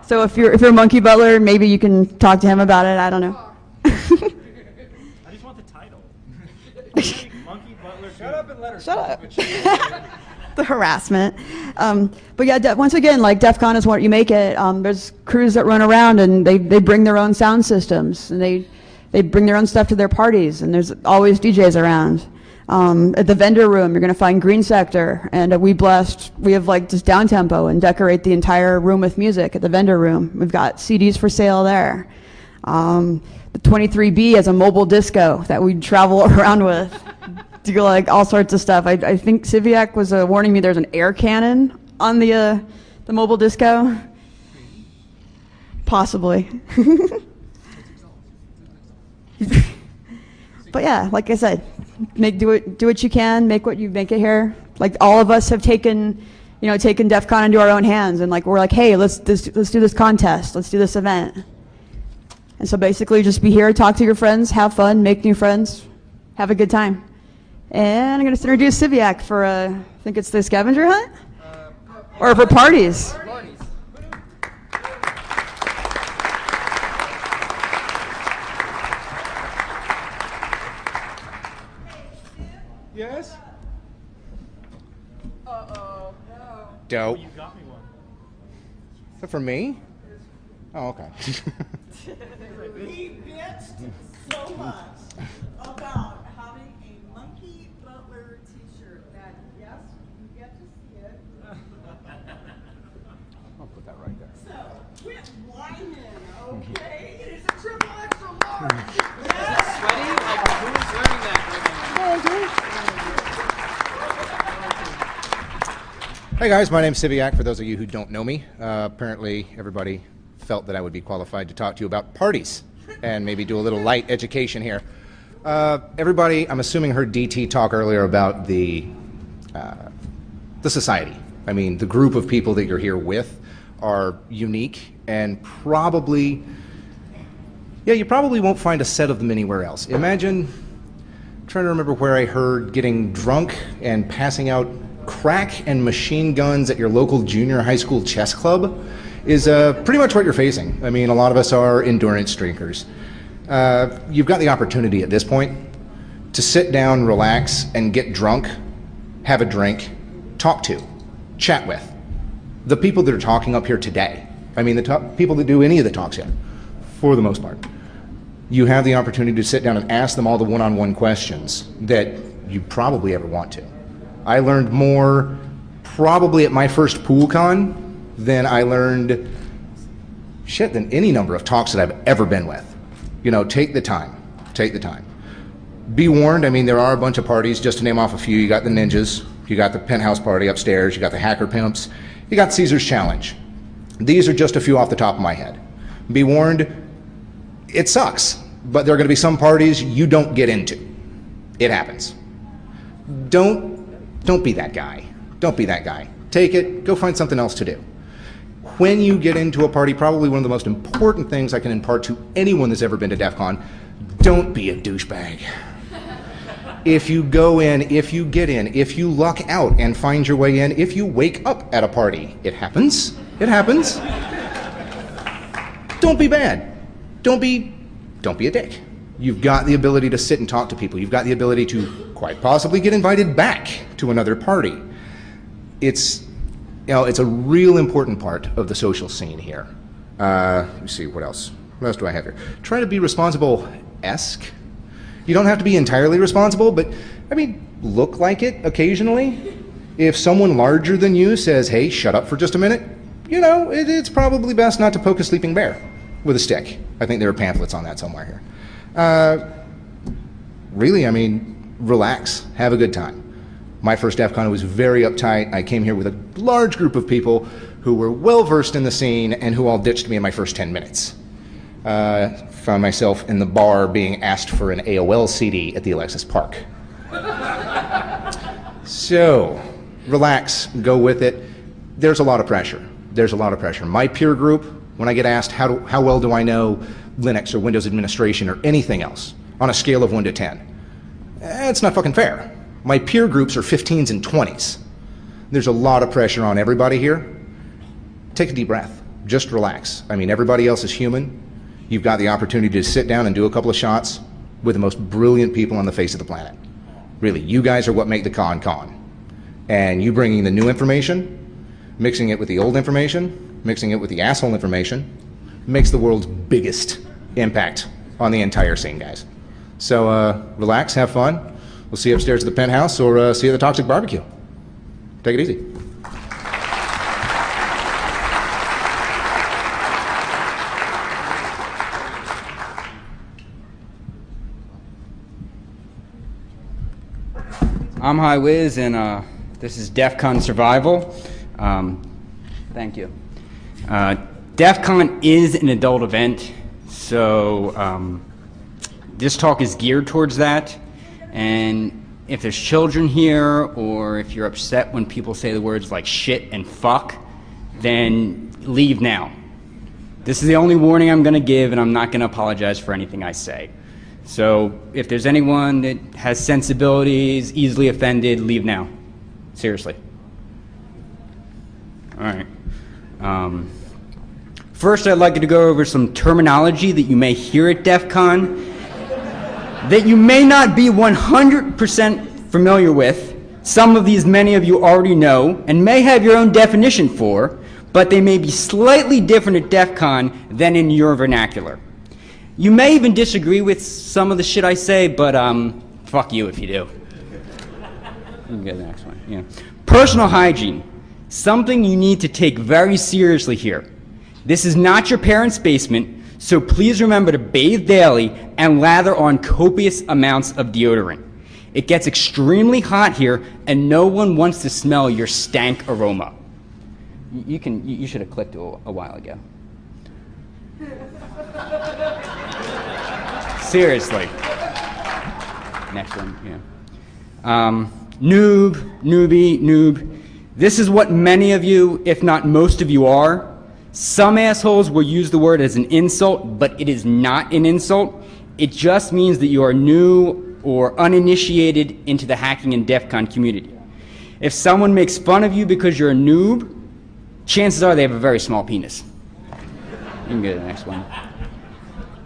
So if you're a Monkey Butler, maybe you can talk to him about it. I don't know. I just want the title. Monkey Butler. Shut up and let her talk. Shut up. The harassment. But yeah, once again, like DEF CON is what you make it. There's crews that run around and they bring their own sound systems, and they bring their own stuff to their parties, and there's always DJs around. At the vendor room, you're going to find Green Sector, and we have like just down tempo and decorate the entire room with music at the vendor room. We've got CDs for sale there. The 23B has a mobile disco that we travel around with. Do like all sorts of stuff. I think Siviak was warning me there's an air cannon on the mobile disco. Possibly. But yeah, like I said, do what you can, make it here. Like all of us have taken DEF CON into our own hands, and like we're like, hey, let's do this contest, let's do this event. And so basically just be here, talk to your friends, have fun, make new friends, have a good time. And I'm going to introduce Siviak for, I think it's the scavenger hunt? Or for parties. Yes? Uh-oh, no. Dope. You got me one. Is that for me? Oh, okay. He bitched so much about having a Monkey Butler t-shirt that, yes, you get to see it. Sweaty? Like, who's wearing that? Hey guys, my name's Siviak, for those of you who don't know me. Apparently everybody felt that I would be qualified to talk to you about parties and maybe do a little light education here. Everybody, I'm assuming, heard DT talk earlier about the society. I mean, the group of people that you're here with are unique and probably, yeah, you probably won't find a set of them anywhere else. Imagine, I'm trying to remember where I heard getting drunk and passing out crack and machine guns at your local junior high school chess club is pretty much what you're facing. I mean, a lot of us are endurance drinkers. You've got the opportunity at this point to sit down, relax, and get drunk, have a drink, talk to, chat with. The people that are talking up here today, I mean the people that do any of the talks here, for the most part, you have the opportunity to sit down and ask them all the one-on-one questions that you probably ever want to. I learned more probably at my first pool con than I learned, shit, than any number of talks that I've ever been with. You know, take the time, take the time. Be warned, I mean, there are a bunch of parties, just to name off a few. You got the ninjas, you got the penthouse party upstairs, you got the hacker pimps, you got Caesar's Challenge. These are just a few off the top of my head. Be warned, it sucks, but there are gonna be some parties you don't get into. It happens. Don't be that guy. Don't be that guy. Take it, go find something else to do. When you get into a party, probably one of the most important things I can impart to anyone that's ever been to DEF CON, don't be a douchebag. If you go in, if you get in, if you luck out and find your way in, if you wake up at a party, it happens. It happens. Don't be bad. Don't be a dick. You've got the ability to sit and talk to people. You've got the ability to quite possibly get invited back to another party. It's, you know, it's a real important part of the social scene here. Let me see, what else? What else do I have here? Try to be responsible-esque. You don't have to be entirely responsible, but, I mean, look like it occasionally. If someone larger than you says, hey, shut up for just a minute, you know, it's probably best not to poke a sleeping bear with a stick. I think there are pamphlets on that somewhere here. Really, I mean, relax, have a good time. My first DEF CON was very uptight. I came here with a large group of people who were well versed in the scene and who all ditched me in my first 10 minutes. Found myself in the bar being asked for an AOL CD at the Alexis Park. So, relax, go with it. There's a lot of pressure. There's a lot of pressure. My peer group, when I get asked how well do I know Linux or Windows administration or anything else on a scale of 1 to 10, it's not fucking fair. My peer groups are 15s and 20s. There's a lot of pressure on everybody here. Take a deep breath. Just relax. I mean, everybody else is human. You've got the opportunity to sit down and do a couple of shots with the most brilliant people on the face of the planet. Really, you guys are what make the con. And you bringing the new information, mixing it with the old information, mixing it with the asshole information, makes the world's biggest impact on the entire scene, guys. So relax, have fun. We'll see you upstairs at the penthouse or see you at the Toxic Barbecue. Take it easy. I'm HighWiz, and this is DefCon Survival. Thank you. DefCon is an adult event, so this talk is geared towards that. And if there's children here, or if you're upset when people say the words like shit and fuck, then leave now. This is the only warning I'm going to give, and I'm not going to apologize for anything I say. So if there's anyone that has sensibilities, easily offended, leave now. Seriously. All right. First, I'd like you to go over some terminology that you may hear at DEF CON that you may not be 100% familiar with. Some of these many of you already know and may have your own definition for, but they may be slightly different at DEF CON than in your vernacular. You may even disagree with some of the shit I say, but fuck you if you do. We'll get the next one. Yeah. Personal hygiene. Something you need to take very seriously here. This is not your parents' basement, So please remember to bathe daily and lather on copious amounts of deodorant. It gets extremely hot here, and no one wants to smell your stank aroma. You should have clicked a while ago. Seriously. Next one, yeah. Noob. This is what many of you, if not most of you, are. Some assholes will use the word as an insult, but it is not an insult. It just means that you are new or uninitiated into the hacking and DefCon community. If someone makes fun of you because you're a noob, chances are they have a very small penis. You can go to the next one.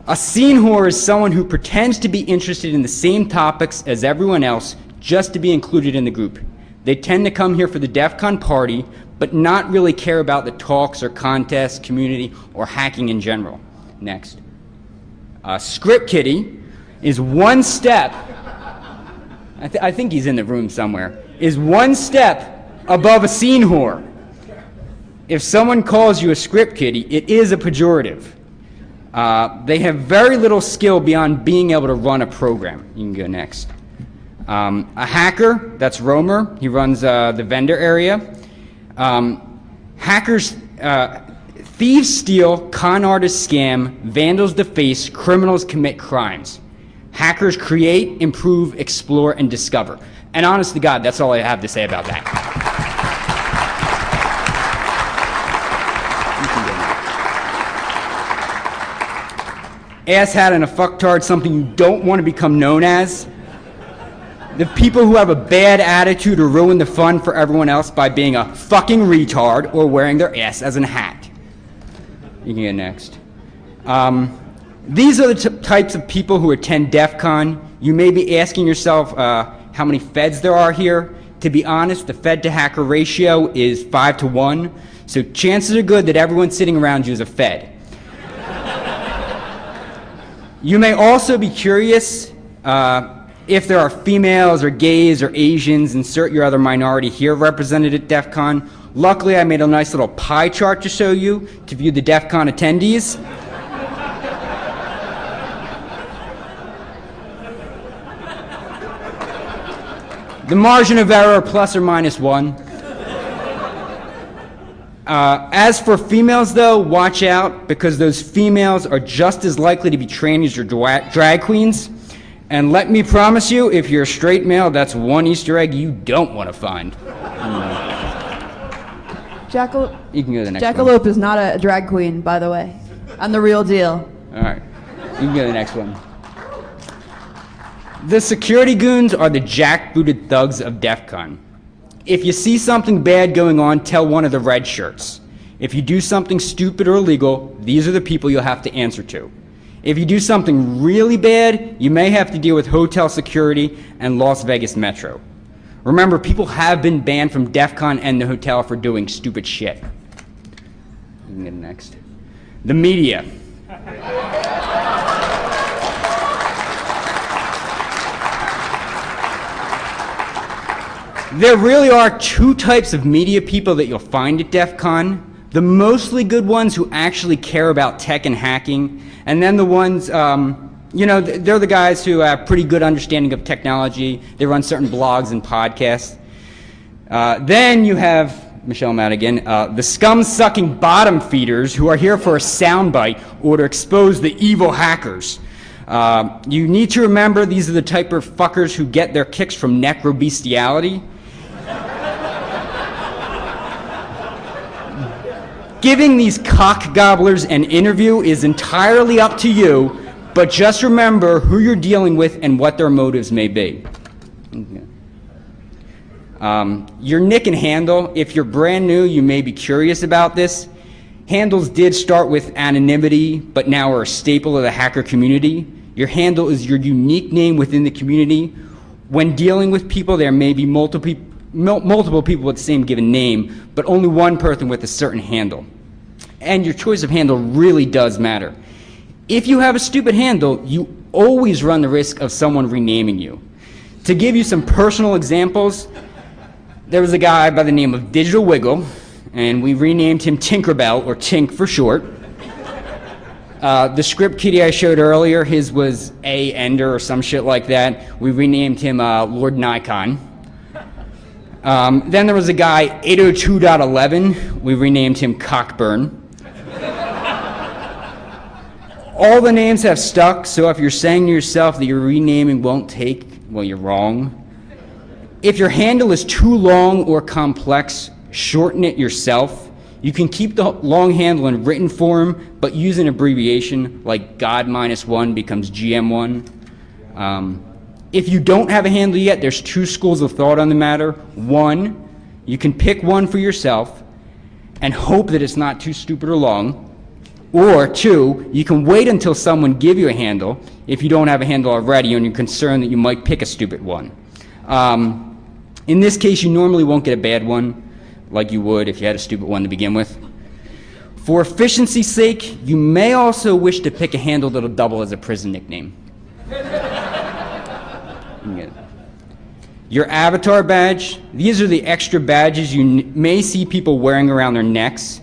A scene whore is someone who pretends to be interested in the same topics as everyone else just to be included in the group. They tend to come here for the DefCon party, but not really care about the talks or contests, community, or hacking in general. Next. Script Kitty is one step, I think he's in the room somewhere, is one step above a scene whore. If someone calls you a script kitty, it is a pejorative. They have very little skill beyond being able to run a program. You can go next. A hacker, that's Romer. He runs the vendor area. Hackers, thieves steal, con artists scam, vandals deface, criminals commit crimes. Hackers create, improve, explore, and discover. And honest to God, that's all I have to say about that. Asshat and a fucktard, something you don't want to become known as. The people who have a bad attitude or ruin the fun for everyone else by being a fucking retard or wearing their ass as a hat. You can get next. These are the types of people who attend DefCon. You may be asking yourself how many feds there are here. To be honest, the fed to hacker ratio is 5 to 1, so chances are good that everyone sitting around you is a fed. You may also be curious if there are females or gays or Asians, insert your other minority here represented at DefCon. Luckily, I made a nice little pie chart to show you to view the DefCon attendees. The margin of error, plus or minus 1. As for females, though, watch out, because those females are just as likely to be trannies or drag queens. And let me promise you, if you're a straight male, that's one Easter egg you don't want to find. Jackalope. You can go to the next Jackalope is not a drag queen, by the way. I'm the real deal. All right. You can go to the next one. The security goons are the jackbooted thugs of DefCon. If you see something bad going on, tell one of the red shirts. If you do something stupid or illegal, these are the people you'll have to answer to. If you do something really bad, you may have to deal with hotel security and Las Vegas Metro. Remember, people have been banned from DefCon and the hotel for doing stupid shit. You can get next. The media. There really are two types of media people that you'll find at DefCon. The mostly good ones who actually care about tech and hacking, and then the ones, they're the guys who have pretty good understanding of technology. They run certain blogs and podcasts. Then you have, Michelle Madigan, the scum-sucking bottom feeders who are here for a soundbite or to expose the evil hackers. You need to remember these are the type of fuckers who get their kicks from necrobestiality. Giving these cock gobblers an interview is entirely up to you, but just remember who you're dealing with and what their motives may be. Okay. Your nick and handle, if you're brand new, you may be curious about this. Handles did start with anonymity, but now are a staple of the hacker community. Your handle is your unique name within the community. When dealing with people, there may be multiple people with the same given name, but only one person with a certain handle. And your choice of handle really does matter. If you have a stupid handle, you always run the risk of someone renaming you. To give you some personal examples, there was a guy by the name of Digital Wiggle, and we renamed him Tinkerbell, or Tink for short. The script kiddie I showed earlier, his was A. Ender or some shit like that. We renamed him Lord Nikon. Then there was a guy, 802.11. We renamed him Cockburn. All the names have stuck, so if you're saying to yourself that your renaming won't take, well, you're wrong. If your handle is too long or complex, shorten it yourself. You can keep the long handle in written form, but use an abbreviation like God-1 becomes GM1. If you don't have a handle yet, there's two schools of thought on the matter. One, you can pick one for yourself and hope that it's not too stupid or long. Or two, you can wait until someone give you a handle if you don't have a handle already and you're concerned that you might pick a stupid one. In this case, you normally won't get a bad one like you would if you had a stupid one to begin with. For efficiency's sake, you may also wish to pick a handle that'll double as a prison nickname. Your avatar badge, these are the extra badges you may see people wearing around their necks.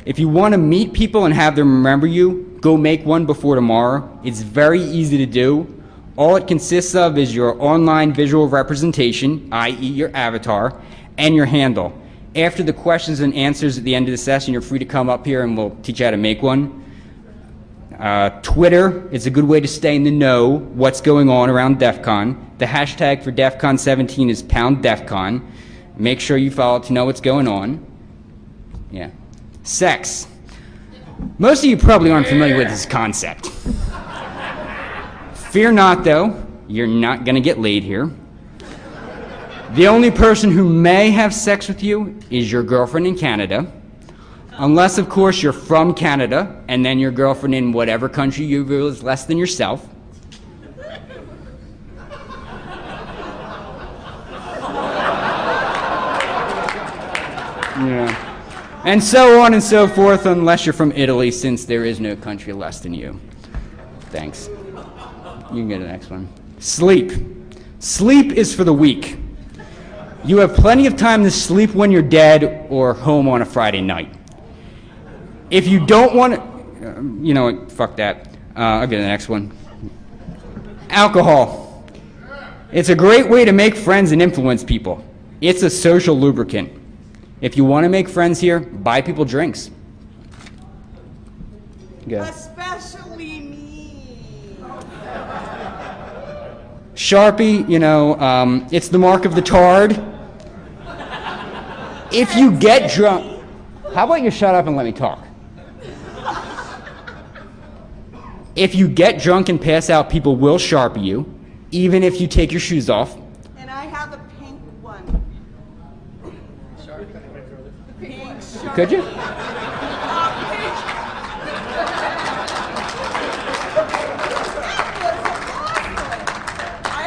If you want to meet people and have them remember you, go make one before tomorrow. It's very easy to do. All it consists of is your online visual representation, i.e. your avatar, and your handle. After the questions and answers at the end of the session, you're free to come up here and we'll teach you how to make one. Twitter is a good way to stay in the know what's going on around DEF CON. The hashtag for DEFCON 17 is #DEFCON. Make sure you follow it to know what's going on. Yeah. Sex. Most of you probably aren't familiar with this concept. Fear not, though. You're not going to get laid here. The only person who may have sex with you is your girlfriend in Canada. Unless, of course, you're from Canada, and then your girlfriend in whatever country you feel is less than yourself. Yeah. And so on and so forth, unless you're from Italy, since there is no country less than you. Thanks. You can go to the next one. Sleep. Sleep is for the weak. You have plenty of time to sleep when you're dead or home on a Friday night. If you don't want to, you know what, fuck that. I'll go to the next one. Alcohol. It's a great way to make friends and influence people. It's a social lubricant. If you want to make friends here, buy people drinks. Go. Especially me. Sharpie, you know, it's the mark of the tard. If you get drunk, how about you shut up and let me talk? If you get drunk and pass out, people will Sharpie you, even if you take your shoes off. And I have a pink one. Pink Sharpie. Could you? I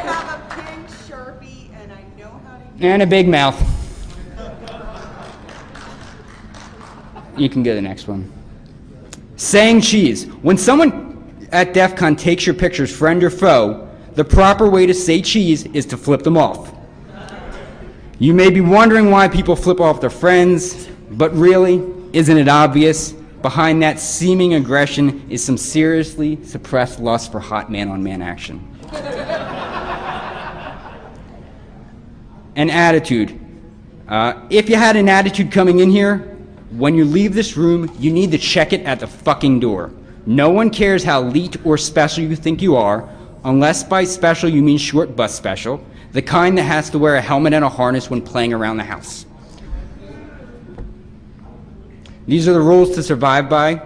have a pink Sharpie and I know how to use And a big mouth. You can go to the next one. Saying cheese. When someone at DEF CON takes your pictures, friend or foe, the proper way to say cheese is to flip them off. You may be wondering why people flip off their friends, but really, isn't it obvious? Behind that seeming aggression is some seriously suppressed lust for hot man-on-man action. An attitude. If you had an attitude coming in here, when you leave this room, you need to check it at the fucking door. No one cares how elite or special you think you are, unless by special you mean short bus special, the kind that has to wear a helmet and a harness when playing around the house. These are the rules to survive by.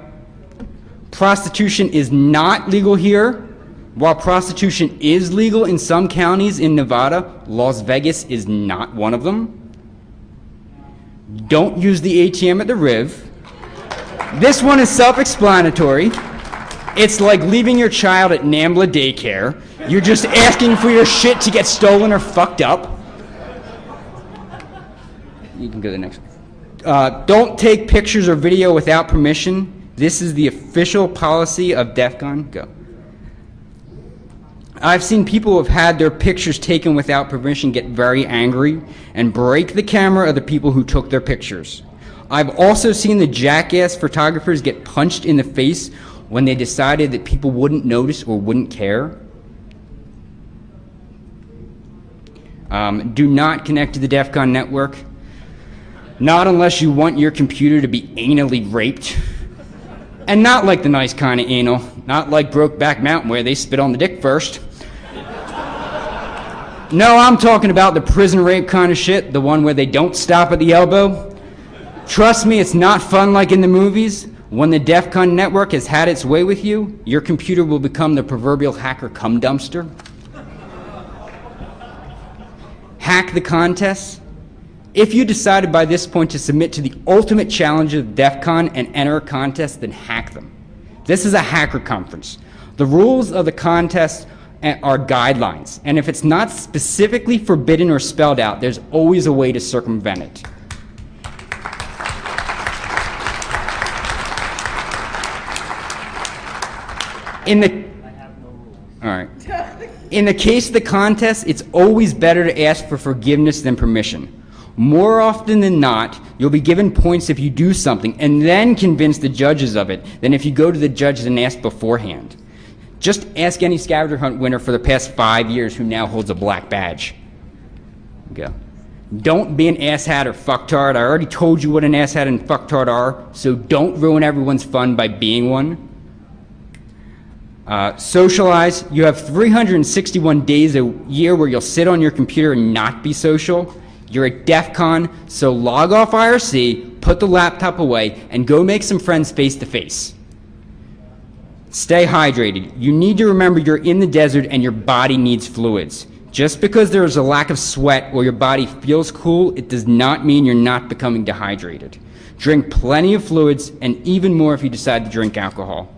Prostitution is not legal here. While prostitution is legal in some counties in Nevada, Las Vegas is not one of them. Don't use the ATM at the Riv. This one is self-explanatory. It's like leaving your child at NAMBLA daycare. You're just asking for your shit to get stolen or fucked up. You can go to the next one. Don't take pictures or video without permission. This is the official policy of DEF CON. Go. I've seen people who have had their pictures taken without permission get very angry and break the camera of the people who took their pictures. I've also seen the jackass photographers get punched in the face when they decided that people wouldn't notice or wouldn't care. Do not connect to the DefCon network. Not unless you want your computer to be anally raped. And not like the nice kind of anal. Not like Brokeback Mountain where they spit on the dick first. No, I'm talking about the prison rape kind of shit, the one where they don't stop at the elbow. Trust me, it's not fun like in the movies. When the DefCon network has had its way with you, your computer will become the proverbial hacker cum dumpster. Hack the contests. If you decided by this point to submit to the ultimate challenge of DefCon and enter a contest, then hack them. This is a hacker conference. The rules of the contest are guidelines, and if it's not specifically forbidden or spelled out, there's always a way to circumvent it. In the case of the contest, it's always better to ask for forgiveness than permission. More often than not, you'll be given points if you do something and then convince the judges of it than if you go to the judges and ask beforehand. Just ask any scavenger hunt winner for the past 5 years who now holds a black badge. Go. Don't be an asshat or fucktard. I already told you what an asshat and fucktard are, so don't ruin everyone's fun by being one. Socialize. You have 361 days a year where you'll sit on your computer and not be social. You're at DefCon, so log off IRC, put the laptop away, and go make some friends face to face. Stay hydrated. You need to remember you're in the desert and your body needs fluids. Just because there is a lack of sweat or your body feels cool, it does not mean you're not becoming dehydrated. Drink plenty of fluids, and even more if you decide to drink alcohol.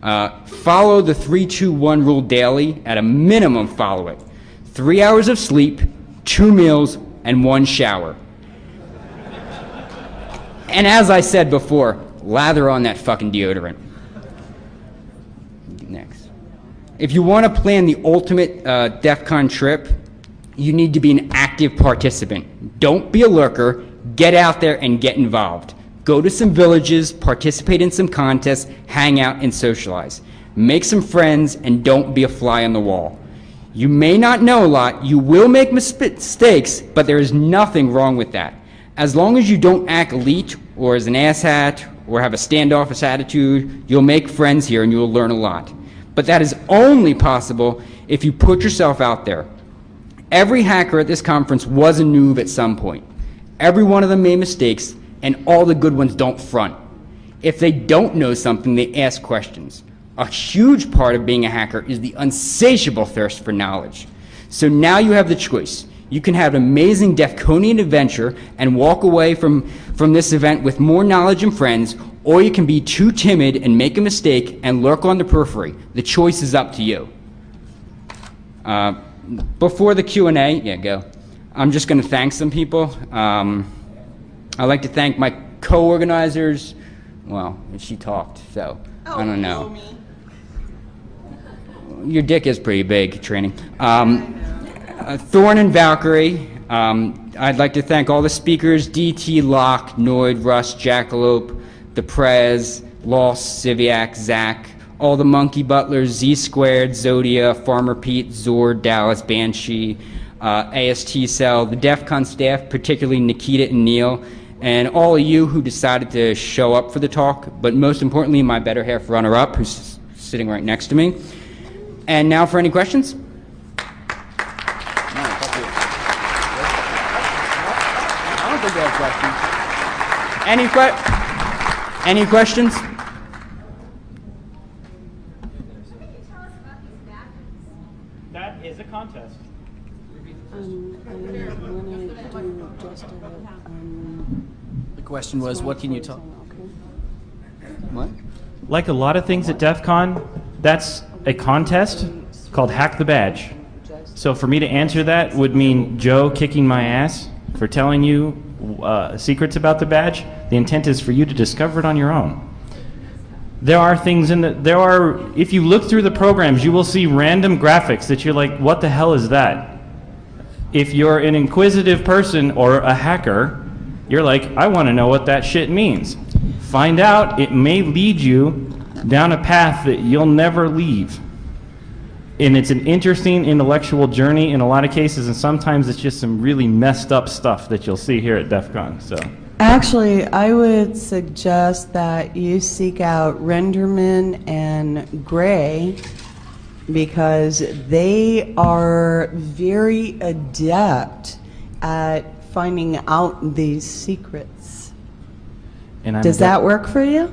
Follow the 3-2-1 rule daily. At a minimum, follow it. 3 hours of sleep, 2 meals, and 1 shower. And as I said before, lather on that fucking deodorant. Next. If you want to plan the ultimate DefCon trip, you need to be an active participant. Don't be a lurker. Get out there and get involved. Go to some villages, participate in some contests, hang out and socialize. Make some friends and don't be a fly on the wall. You may not know a lot, you will make mistakes, but there is nothing wrong with that. As long as you don't act elite or as an asshat or have a standoffish attitude, you'll make friends here and you'll learn a lot. But that is only possible if you put yourself out there. Every hacker at this conference was a noob at some point. Every one of them made mistakes, and all the good ones don't front. If they don't know something, they ask questions. A huge part of being a hacker is the insatiable thirst for knowledge. So now you have the choice. You can have an amazing DefConian adventure and walk away from this event with more knowledge and friends, or you can be too timid and make a mistake and lurk on the periphery. The choice is up to you. Before the Q&A, yeah, go. I'm just going to thank some people. I'd like to thank my co-organizers. Well, she talked, so I don't know. Your dick is pretty big, Training. Thorn and Valkyrie. I'd like to thank all the speakers, DT, Locke, Noid, Russ, Jackalope, the Prez, Lost, Siviak, Zach, all the Monkey Butlers, Z Squared, Zodia, Farmer Pete, Zord, Dallas, Banshee, AST Cell, the DefCon staff, particularly Nikita and Neil, and all of you who decided to show up for the talk, but most importantly, my better half runner-up, who's sitting right next to me. And now for any questions? I don't think they have questions. Any questions? That is a contest. The question was, what can you talk? What? Like a lot of things at DEF CON, that's a contest called Hack the Badge. So for me to answer that would mean Joe kicking my ass for telling you secrets about the badge. The intent is for you to discover it on your own. There are things if you look through the programs, you will see random graphics that you're like, what the hell is that? If you're an inquisitive person or a hacker, you're like, I want to know what that shit means. find out it may lead you down a path that you'll never leave. And it's an interesting intellectual journey in a lot of cases, and sometimes it's just some really messed up stuff that you'll see here at DEF CON. So. Actually, I would suggest that you seek out Renderman and Gray because they are very adept at finding out these secrets. And Does that work for you?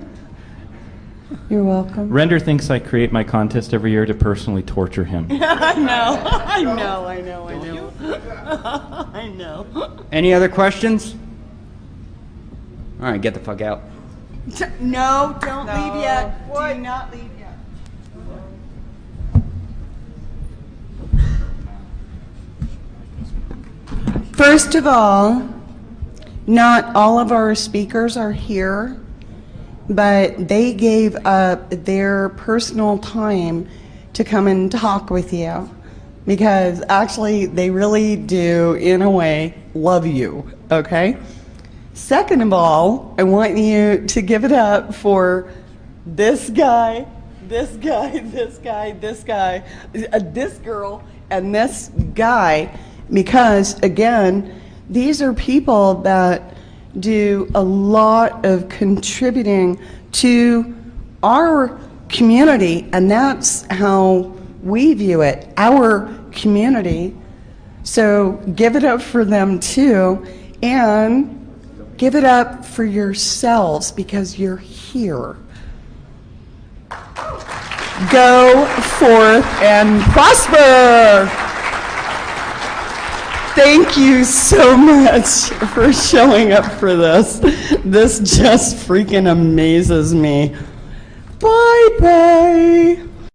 You're welcome. Render thinks I create my contest every year to personally torture him. I know. I know. Any other questions? All right, get the fuck out. No, don't leave yet. Do not leave yet. First of all, not all of our speakers are here, but they gave up their personal time to come and talk with you because actually they really do, in a way, love you, okay? Second of all, I want you to give it up for this guy, this guy, this guy, this guy, this girl, and this guy, because, again, these are people that do a lot of contributing to our community, and that's how we view it, our community. So give it up for them too, and give it up for yourselves because you're here. Go forth and prosper. Thank you so much for showing up for this. This just freaking amazes me. Bye-bye.